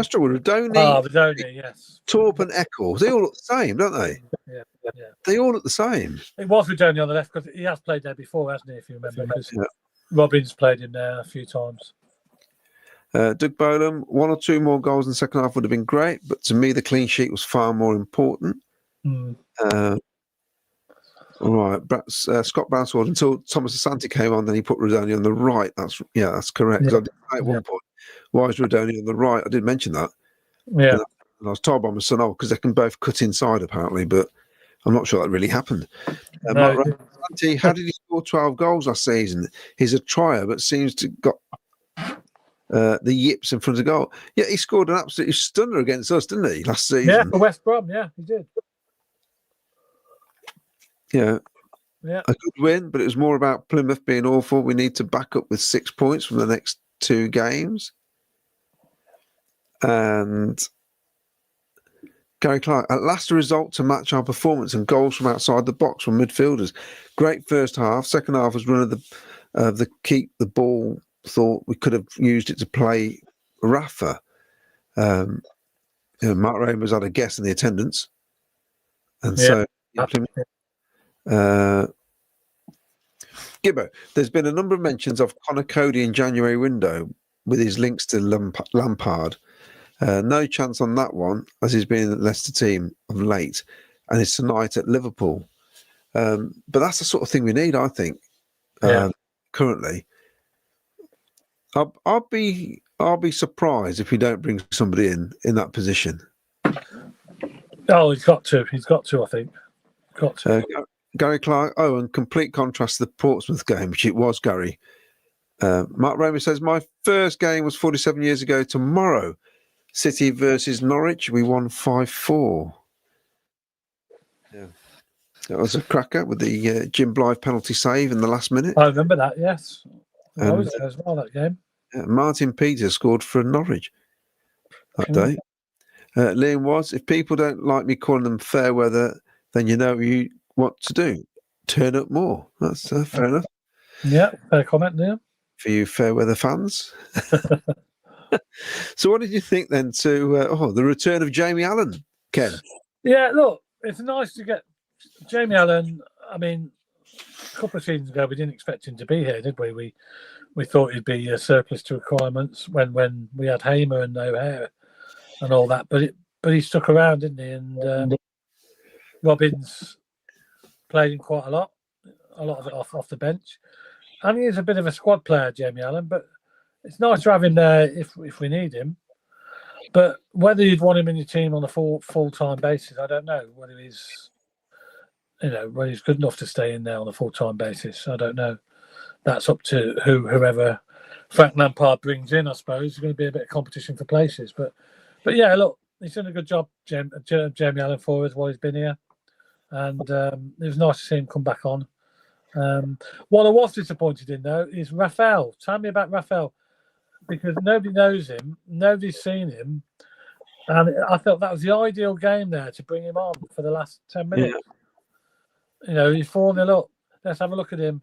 struggle with Rudoni. Rudoni, yes. Torp and Eccles, they all look the same, don't they? Yeah. They all look the same. It was Rudoni on the left because he has played there before, hasn't he? If you remember, because Robbins played him there a few times. Doug Bolam, 1 or 2 more goals in the second half would have been great, but to me the clean sheet was far more important. All right, Scott Brownsword, until Thomas Asante came on, then he put Rudoni on the right. That's correct. I did say at one point, why is Rudoni on the right? I did mention that. Yeah. And I was told by my son, because they can both cut inside apparently, but I'm not sure that really happened. Asante, how did he score 12 goals last season? He's a trier, but seems to got the yips in front of goal. Yeah, he scored an absolute stunner against us, didn't he, last season? Yeah, for West Brom. Yeah, he did. Yeah, a good win, but it was more about Plymouth being awful. We need to back up with 6 points from the next 2 games. And Gary Clark, at last a result to match our performance and goals from outside the box from midfielders. Great first half. Second half was run of the keep the ball. Thought we could have used it to play Rafa. Mark Ramos had a guess in the attendance. And so... Gibbo, there's been a number of mentions of Conor Cody in January window with his links to Lampard. No chance on that one, as he's been in the Leicester team of late, and it's tonight at Liverpool. But that's the sort of thing we need, I think. Currently, I'll be surprised if we don't bring somebody in that position. Oh, he's got to. I think. Got to. Gary Clark, and complete contrast to the Portsmouth game, which it was, Gary. Mark Ramos says, my first game was 47 years ago tomorrow. City versus Norwich. We won 5-4. Yeah. That was a cracker with the Jim Blythe penalty save in the last minute. I remember that, yes. I was there as well, that game. Martin Peters scored for Norwich that day. Liam was, if people don't like me calling them fair weather, then you know what to do. Turn up more. That's fair enough. Yeah, fair comment, Liam. For you fair weather fans. So what did you think then to the return of Jamie Allen, Ken? Yeah, look, it's nice to get Jamie Allen. I mean, a couple of seasons ago, we didn't expect him to be here, did we? We thought he'd be a surplus to requirements when we had Hamer and O'Hare and all that. But he stuck around, didn't he? And Robbins played him quite a lot of it off the bench. And he is a bit of a squad player, Jamie Allen, but it's nice to have him there if we need him. But whether you'd want him in your team on a full-time basis, I don't know. Whether he's good enough to stay in there on a full-time basis, I don't know. That's up to whoever Frank Lampard brings in, I suppose. There's going to be a bit of competition for places. But yeah, look, he's done a good job, Jamie Allen, for us while he's been here. And it was nice to see him come back on. What I was disappointed in, though, is Rafael. Tell me about Rafael. Because nobody knows him, nobody's seen him, and I felt that was the ideal game there to bring him on for the last 10 minutes. Yeah. He's 4-0 up. Let's have a look at him.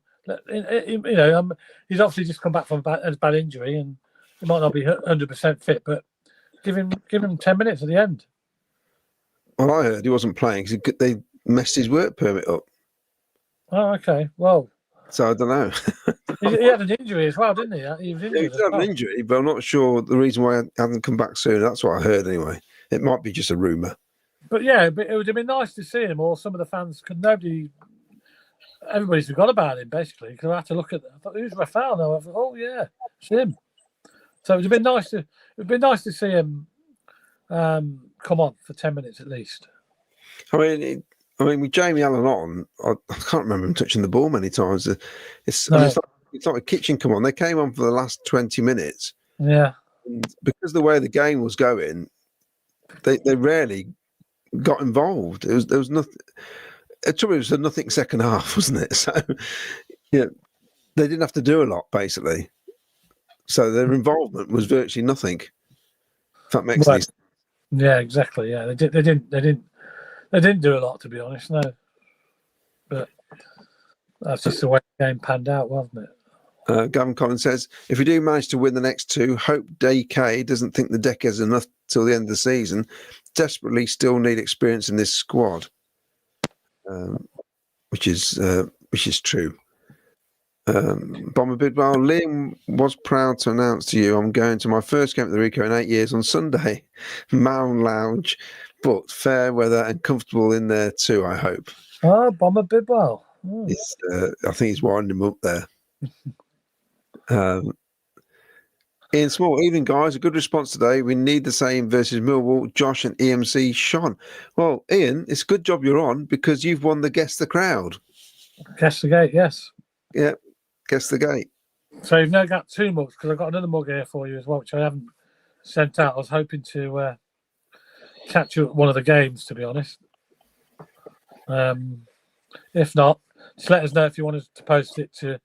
He's obviously just come back from a bad injury, and he might not be 100% fit, but give him 10 minutes at the end. Well, I heard he wasn't playing because they messed his work permit up. Oh, okay. Well, so I don't know. He had an injury as well, didn't he? He was injured. He had an injury, but I'm not sure the reason why he hasn't come back soon. That's what I heard anyway. It might be just a rumour. But yeah, it would have been nice to see him, or some of the fans, because everybody's forgot about him basically. Because I had to look at, I thought, who's Rafael now? I thought, oh yeah, it's him. So it would have been nice to see him come on for 10 minutes at least. I mean, with Jamie Allen on, I can't remember him touching the ball many times. It's like a kitchen come on. They came on for the last 20 minutes. Yeah. And because the way the game was going, they rarely got involved. There was nothing. It was a nothing second half, wasn't it? So, yeah, they didn't have to do a lot basically. So their involvement was virtually nothing. If that makes sense. Yeah, exactly. Yeah, they didn't do a lot, to be honest. No, but that's just the way the game panned out, wasn't it? Gavin Collins says, if we do manage to win the next two, hope DK doesn't think the deck has enough till the end of the season. Desperately still need experience in this squad, which is true. Bomber Bidwell, Liam was proud to announce to you, I'm going to my first game at the Rico in 8 years on Sunday. Mound Lounge, but fair weather and comfortable in there too, I hope. Oh, Bomber Bidwell. I think he's winding him up there. Ian Small, evening guys, a good response today. We need the same versus Millwall, Josh and EMC Sean. Well, Ian, it's a good job you're on because you've won the Guess the Crowd. Guess the Gate, yes. Yeah, Guess the Gate. So you've now got 2 mugs because I've got another mug here for you as well, which I haven't sent out. I was hoping to catch you at one of the games, to be honest. If not, just let us know if you wanted to post it to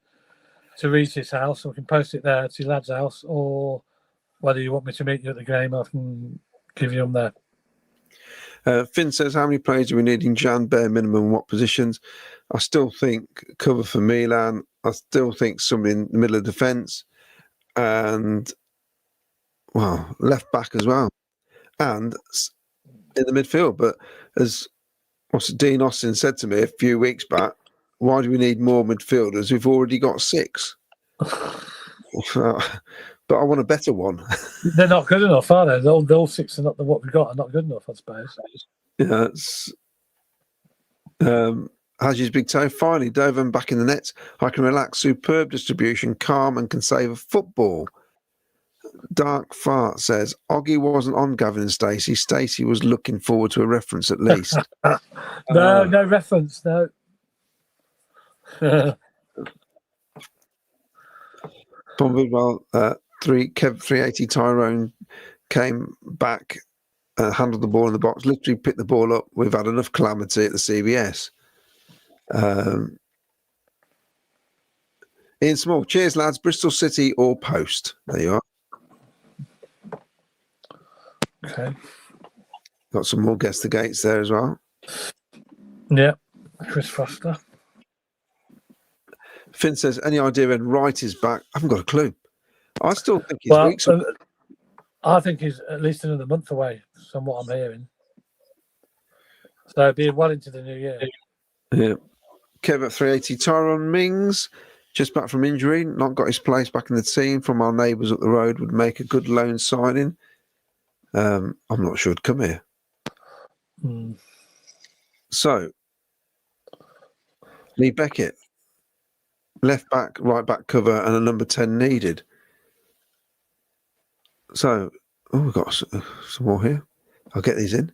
Reese's house, or we can post it there to your lad's house, or whether you want me to meet you at the game, I can give you them there. Finn says, how many players do we need in Jan? Bare minimum, what positions? I still think cover for Milan. I still think somebody in the middle of defence and, left back as well. And in the midfield. But as Dean Austin said to me a few weeks back, why do we need more midfielders? We've already got 6. But I want a better one. They're not good enough, are they? All 6 are not what we've got are not good enough, I suppose. Yeah, it's Haji's big toe. Finally, Dovan back in the nets. I can relax. Superb distribution, calm, and can save a football. Dark Fart says, Oggy wasn't on Gavin and Stacey. Stacey was looking forward to a reference at least. No reference, no. Well, 380 Tyrone came back, handled the ball in the box, literally picked the ball up. We've had enough calamity at the CBS. Ian Small, cheers lads, Bristol City or Post. There you are. Okay. Got some more Guess the Gates there as well. Yeah, Chris Foster. Finn says, any idea when Wright is back? I haven't got a clue. I still think he's weeks away. I think he's at least another month away, from what I'm hearing. So being well into the new year. Yeah. Kev at 380. Tyrone Mings, just back from injury, not got his place back in the team from our neighbours up the road, would make a good loan signing. I'm not sure he'd come here. So, Lee Beckett, left back, right back cover, and a number 10 needed. So, we've got some more here. I'll get these in.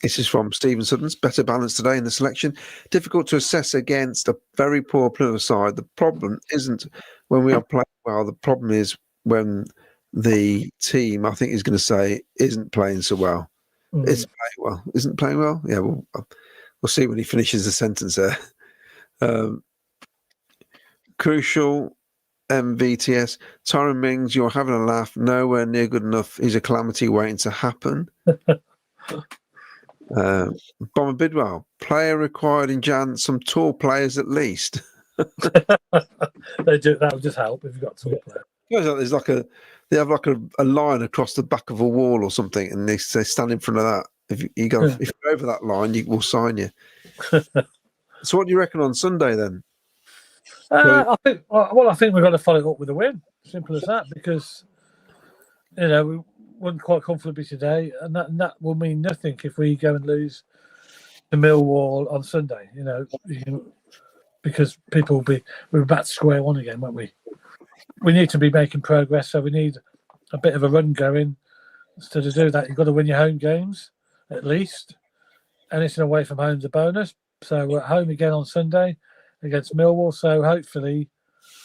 This is from Stephen Sutton's. Better balance today in the selection. Difficult to assess against a very poor Plymouth side. The problem isn't when we are playing well. The problem is when the team, I think he's going to say, isn't playing so well. It's playing well. Isn't playing well? Yeah, we'll see when he finishes the sentence there. Crucial MVTS. Tyrone Mings, you're having a laugh. Nowhere near good enough. He's a calamity waiting to happen. Bomber Bidwell, player required in Jan, some tall players at least. That would just help if you've got tall players. There's they have like a line across the back of a wall or something, and they stand in front of that. If you're over that line, we'll sign you. So, what do you reckon on Sunday then? I think we've got to follow it up with a win. Simple as that, because we wouldn't quite comfortably today, and that will mean nothing if we go and lose to Millwall on Sunday. Because we're back to square one again, won't we? We need to be making progress, so we need a bit of a run going. So to do that, you've got to win your home games at least. Anything away from home is a bonus. So we're at home again on Sunday against Millwall. So hopefully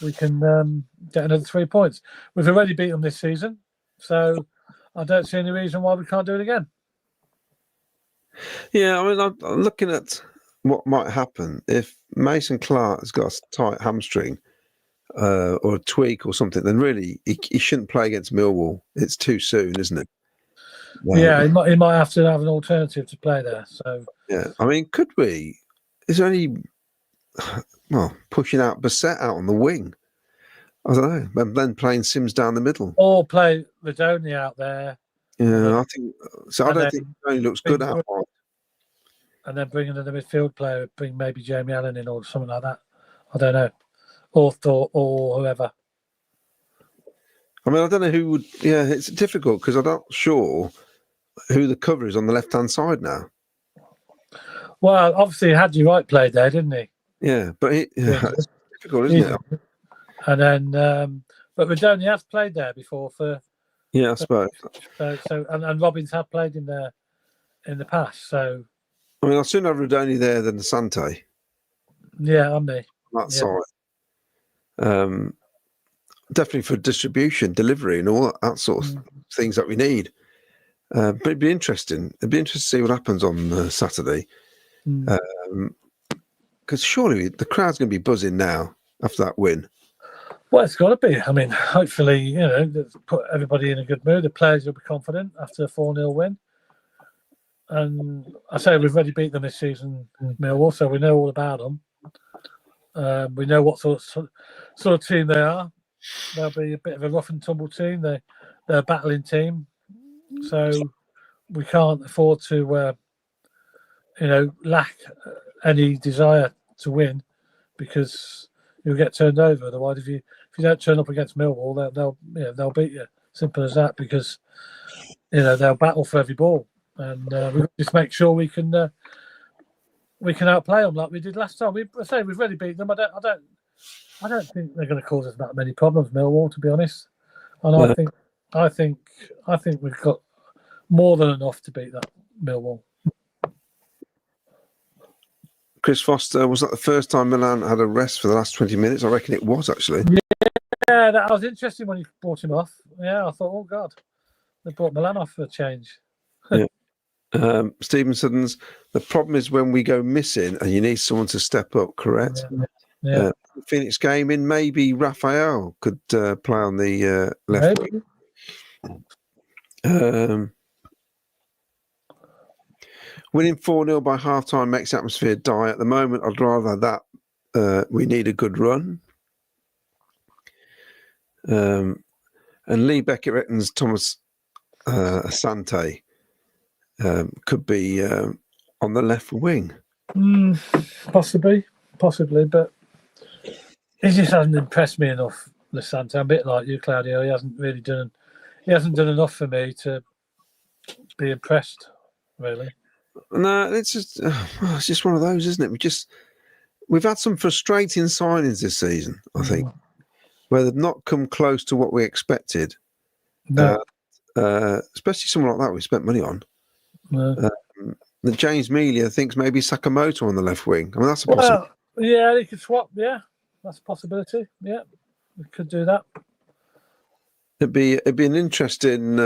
we can get another 3 points. We've already beat them this season, so I don't see any reason why we can't do it again. Yeah, I mean, I'm looking at what might happen if Mason Clark has got a tight hamstring or a tweak or something. Then really, he shouldn't play against Millwall. It's too soon, isn't it? Yeah, he might have to have an alternative to play there. So yeah, I mean, could we? Is there any pushing out Bassett out on the wing? I don't know. And then playing Sims down the middle, or play Ladoni out there. Yeah, I think so. I don't think Ladoni looks good out wide. And then bring another midfield player, bring maybe Jamie Allen in or something like that. I don't know, or Thor or whoever. I mean, I don't know who would. Yeah, it's difficult because I'm not sure who the cover is on the left-hand side now. Well, obviously, Hadji Wright played there, didn't he? Yeah, but it's difficult, isn't it? And then, but Radoni has played there before for. Yeah, I suppose. So and Robbins have played in there in the past. So. I mean, I'd sooner have Radoni there than Asante. Yeah, I'm me. That side. Definitely for distribution, delivery, and all that sort of things that we need. But it'd be interesting. It'd be interesting to see what happens on Saturday. Because surely the crowd's going to be buzzing now after that win. Well, it's got to be. I mean, hopefully, put everybody in a good mood. The players will be confident after a 4-0 win. And I say we've already beat them this season, Millwall, so we know all about them. We know what sort of team they are. They'll be a bit of a rough and tumble team. They're a battling team. So we can't afford to, lack any desire to win, because you'll get turned over. Otherwise, if you don't turn up against Millwall, they'll beat you. Simple as that. Because they'll battle for every ball, and we just make sure we can outplay them like we did last time. We've already beat them. I don't think they're going to cause us that many problems, Millwall, to be honest. And I think we've got more than enough to beat that Millwall. Chris Foster, was that the first time Milan had a rest for the last 20 minutes? I reckon it was, actually. Yeah, that was interesting when you brought him off. Yeah, I thought, oh, God, they brought Milan off for a change. Yeah. Stephen Suddens, the problem is when we go missing and you need someone to step up, correct? Yeah. Phoenix game in, maybe Raphael could play on the left wing. Winning 4-0 by half-time makes the atmosphere die. At the moment, I'd rather that we need a good run. And Lee Beckett reckons Thomas Asante could be on the left wing. Possibly, but he just hasn't impressed me enough, Lissante. I'm a bit like you, Claudio. He hasn't done enough for me to be impressed, really. No, it's just one of those, isn't it? We've had some frustrating signings this season, I think, where they've not come close to what we expected. No. Especially someone like that we spent money on. No. The James Mealy thinks maybe Sakamoto on the left wing. I mean, that's a possibility. Well, yeah, they could swap. Yeah, that's a possibility. Yeah, we could do that. It'd be an interesting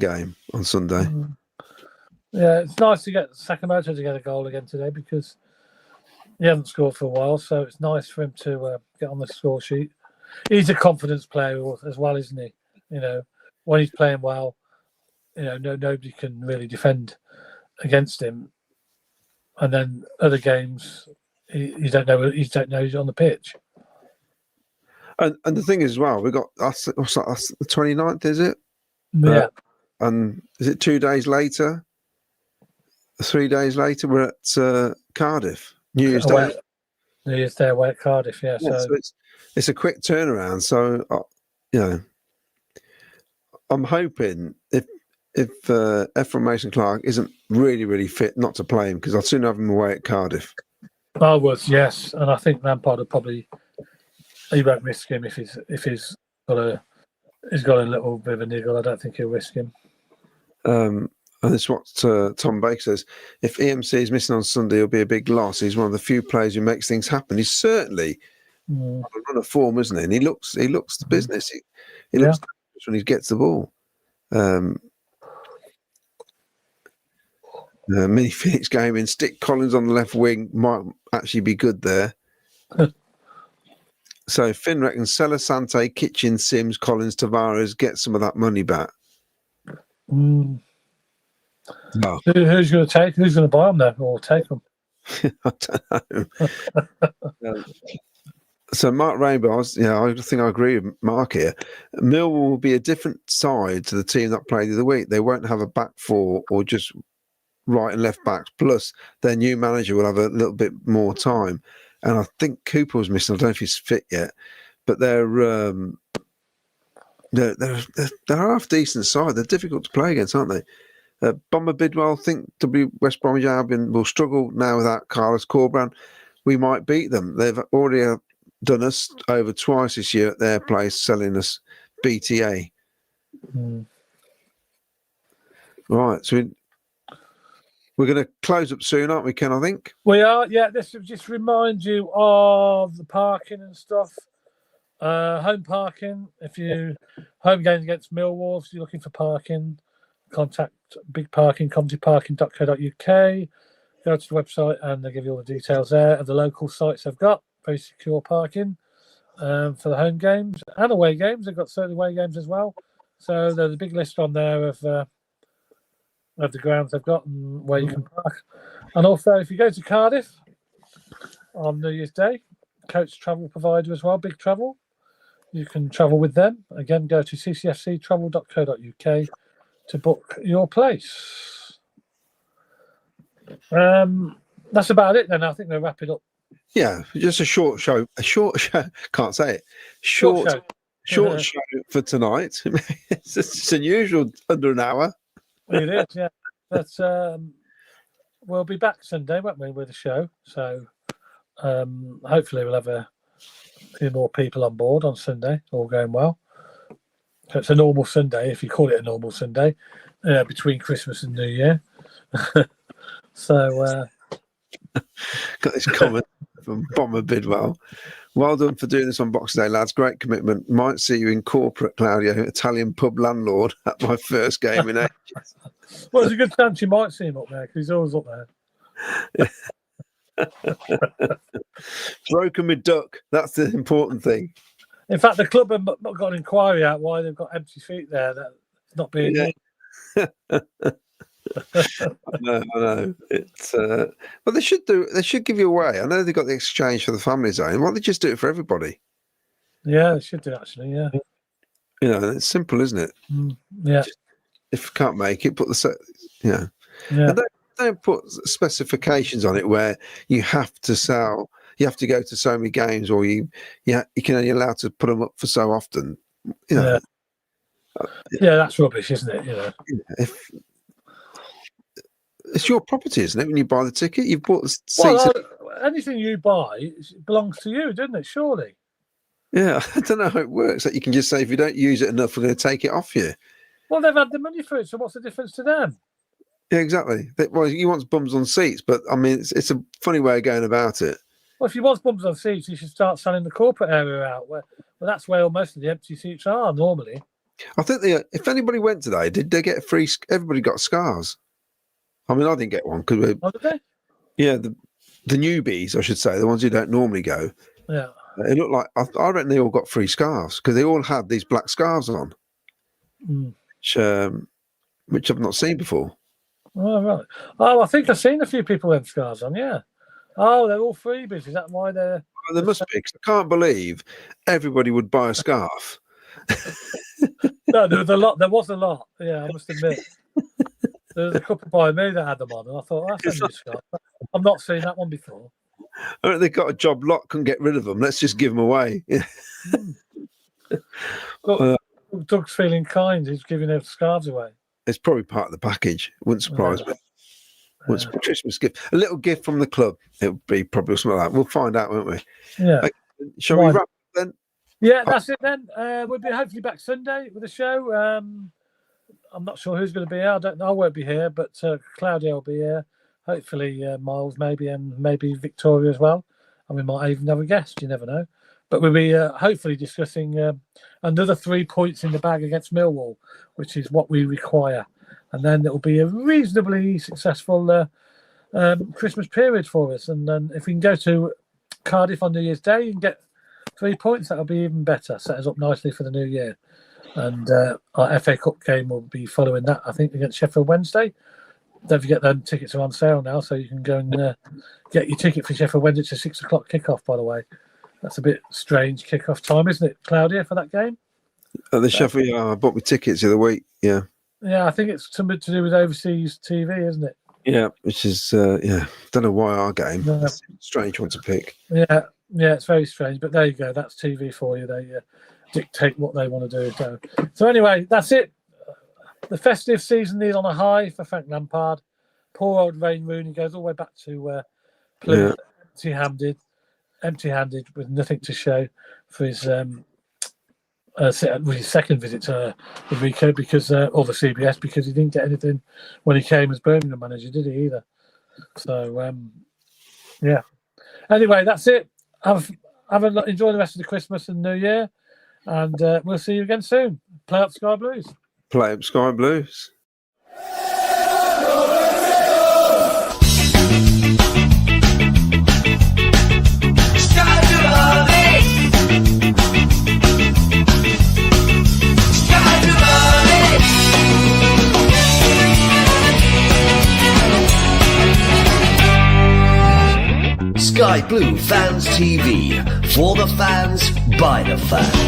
game on Sunday. Yeah, it's nice to get Sakamoto to get a goal again today because he hasn't scored for a while, so it's nice for him to get on the score sheet. He's a confidence player as well, isn't he? You know, when he's playing well, you know, nobody can really defend against him. And then other games, you don't know he's on the pitch. And the thing is, as well, we got that's the 29th, is it? Yeah. And is it 2 days later? 3 days later, we're at Cardiff, New Year's Day. New Year's Day away at Cardiff, yeah. So it's a quick turnaround. So you know, I'm hoping if Ephraim Mason-Clark isn't really fit, not to play him because I'd sooner have him away at Cardiff. I was, yes, and I think Lampard would probably he won't risk him if he's got a little bit of a niggle. I don't think he'll risk him. And it's what Tom Baker says. If EMC is missing on Sunday, it'll be a big loss. He's one of the few players who makes things happen. He's certainly on a run of form, isn't he? And he looks the business. He looks when he gets the ball. Mini Phoenix Gaming, stick Collins on the left wing might actually be good there. So Finn reckons Sante, Kitchen, Sims, Collins, Tavares, get some of that money back. No. Who's going to take? Who's going to buy them then, or take them? I don't know. So Mark Rainbow, I think I agree with Mark here. Millwall will be a different side to the team that played the other week. They won't have a back four or just right and left backs. Plus, their new manager will have a little bit more time. And I think Cooper was missing. I don't know if he's fit yet, but they're half decent side. They're difficult to play against, aren't they? Bomber Bidwell think West Bromwich Albion will struggle now without Carlos Corberán. We might beat them. They've already done us over twice this year at their place, selling us BTA. Right, so we're going to close up soon, aren't we, Ken, I think? We are, yeah. This will just remind you of the parking and stuff. Home parking. If you home games against Millwall, if you're looking for parking, contact Big Parking, comedyparking.co.uk. Go to the website and they give you all the details there of the local sites they've got. Very secure parking for the home games and away games. They've got certain away games as well. So there's a big list on there of the grounds they've got and where you can park. And also, if you go to Cardiff on New Year's Day, coach travel provider as well, Big Travel. You can travel with them. Again, go to ccfctravel.co.uk to book your place. That's about it then. I think they'll wrap it up. Yeah, just a short show. Can't say it. Short show for tonight. It's unusual, under an hour. It is, yeah. But we'll be back Sunday, won't we, with the show? So hopefully we'll have a few more people on board on Sunday, all going well. So it's a normal Sunday, if you call it a normal Sunday, between Christmas and New Year. So got this comment from Bomber Bidwell. Well done for doing this on Boxing Day, lads. Great commitment. Might see you in corporate, Claudio, Italian pub landlord, at my first game in ages. Well, there's a good chance you might see him up there because he's always up there. Broken with duck. That's the important thing. In fact, the club have not got an inquiry out why they've got empty feet there. That's not being. Yeah. I know. It's but they should do. They should give you away. I know they've got the exchange for the family zone. Why don't they just do it for everybody? Yeah, they should do actually. Yeah. You know, it's simple, isn't it? Yeah. If you can't make it, put the. Yeah. Yeah. don't put specifications on it where you have to sell, you have to go to so many games, or you can only allow to put them up for so often. You know, yeah, that's rubbish, isn't it? If it's your property, isn't it? When you buy the ticket, you've bought the seats. Well, anything you buy belongs to you, doesn't it? Surely. Yeah, I don't know how it works. That you can just say, if you don't use it enough, we're going to take it off you. Well, they've had the money for it, so what's the difference to them? Yeah, exactly. Well, you want bums on seats, but I mean, it's a funny way of going about it. Well, if you want bums on seats, you should start selling the corporate area out. Well, that's where most of the empty seats are normally. I think if anybody went today, did they get free? Everybody got scarves. I mean, I didn't get one because Oh, did they? Yeah, the newbies, I should say, the ones who don't normally go. Yeah. It looked like I reckon they all got free scarves because they all had these black scarves on, which I've not seen before. Oh, right. Oh, I think I've seen a few people with scarves on. Yeah. Oh, they're all freebies. Is that why they're? Well, there must be. 'Cause I can't believe everybody would buy a scarf. No, there was a lot. There was a lot. Yeah, I must admit. There was a couple by me that had them on, and I thought, that's a new scarf. I've not seen that one before. I mean, they got a job lot, couldn't get rid of them. Let's just give them away. Look, Doug's feeling kind. He's giving their scarves away. It's probably part of the package. Wouldn't surprise me. What's a Christmas gift? A little gift from the club. It'll be probably something like that. We'll find out, won't we? Yeah. Shall we wrap then? Yeah, that's it then. We'll be hopefully back Sunday with the show. I'm not sure who's going to be here. I don't know. I won't be here, but Claudia will be here. Hopefully Miles maybe, and maybe Victoria as well. And we might even have a guest. You never know. But we'll be hopefully discussing another 3 points in the bag against Millwall, which is what we require. And then it will be a reasonably successful Christmas period for us. And then if we can go to Cardiff on New Year's Day and get 3 points, that'll be even better. Set us up nicely for the new year. And our FA Cup game will be following that, I think, against Sheffield Wednesday. Don't forget, them tickets are on sale now, so you can go and get your ticket for Sheffield Wednesday. It's a 6 o'clock kickoff, by the way. That's a bit strange kickoff time, isn't it, Claudia, for that game? At the Sheffield, I bought my tickets the other week. Yeah. Yeah, I think it's something to do with overseas TV, isn't it? Yeah, which is don't know why our game. No. It's a strange one to pick. Yeah, it's very strange, but there you go. That's TV for you. They dictate what they want to do. So anyway, that's it. The festive season is on a high for Frank Lampard. Poor old Wayne Rooney goes all the way back to Plymouth, empty-handed with nothing to show for his second visit to Rico because or the CBS, because he didn't get anything when he came as Birmingham manager, did he either? So yeah. Anyway, that's it. Enjoy the rest of the Christmas and New Year, and we'll see you again soon. Play up Sky Blues. Play up Sky Blues. Sky Blue Fans TV, for the fans, by the fans.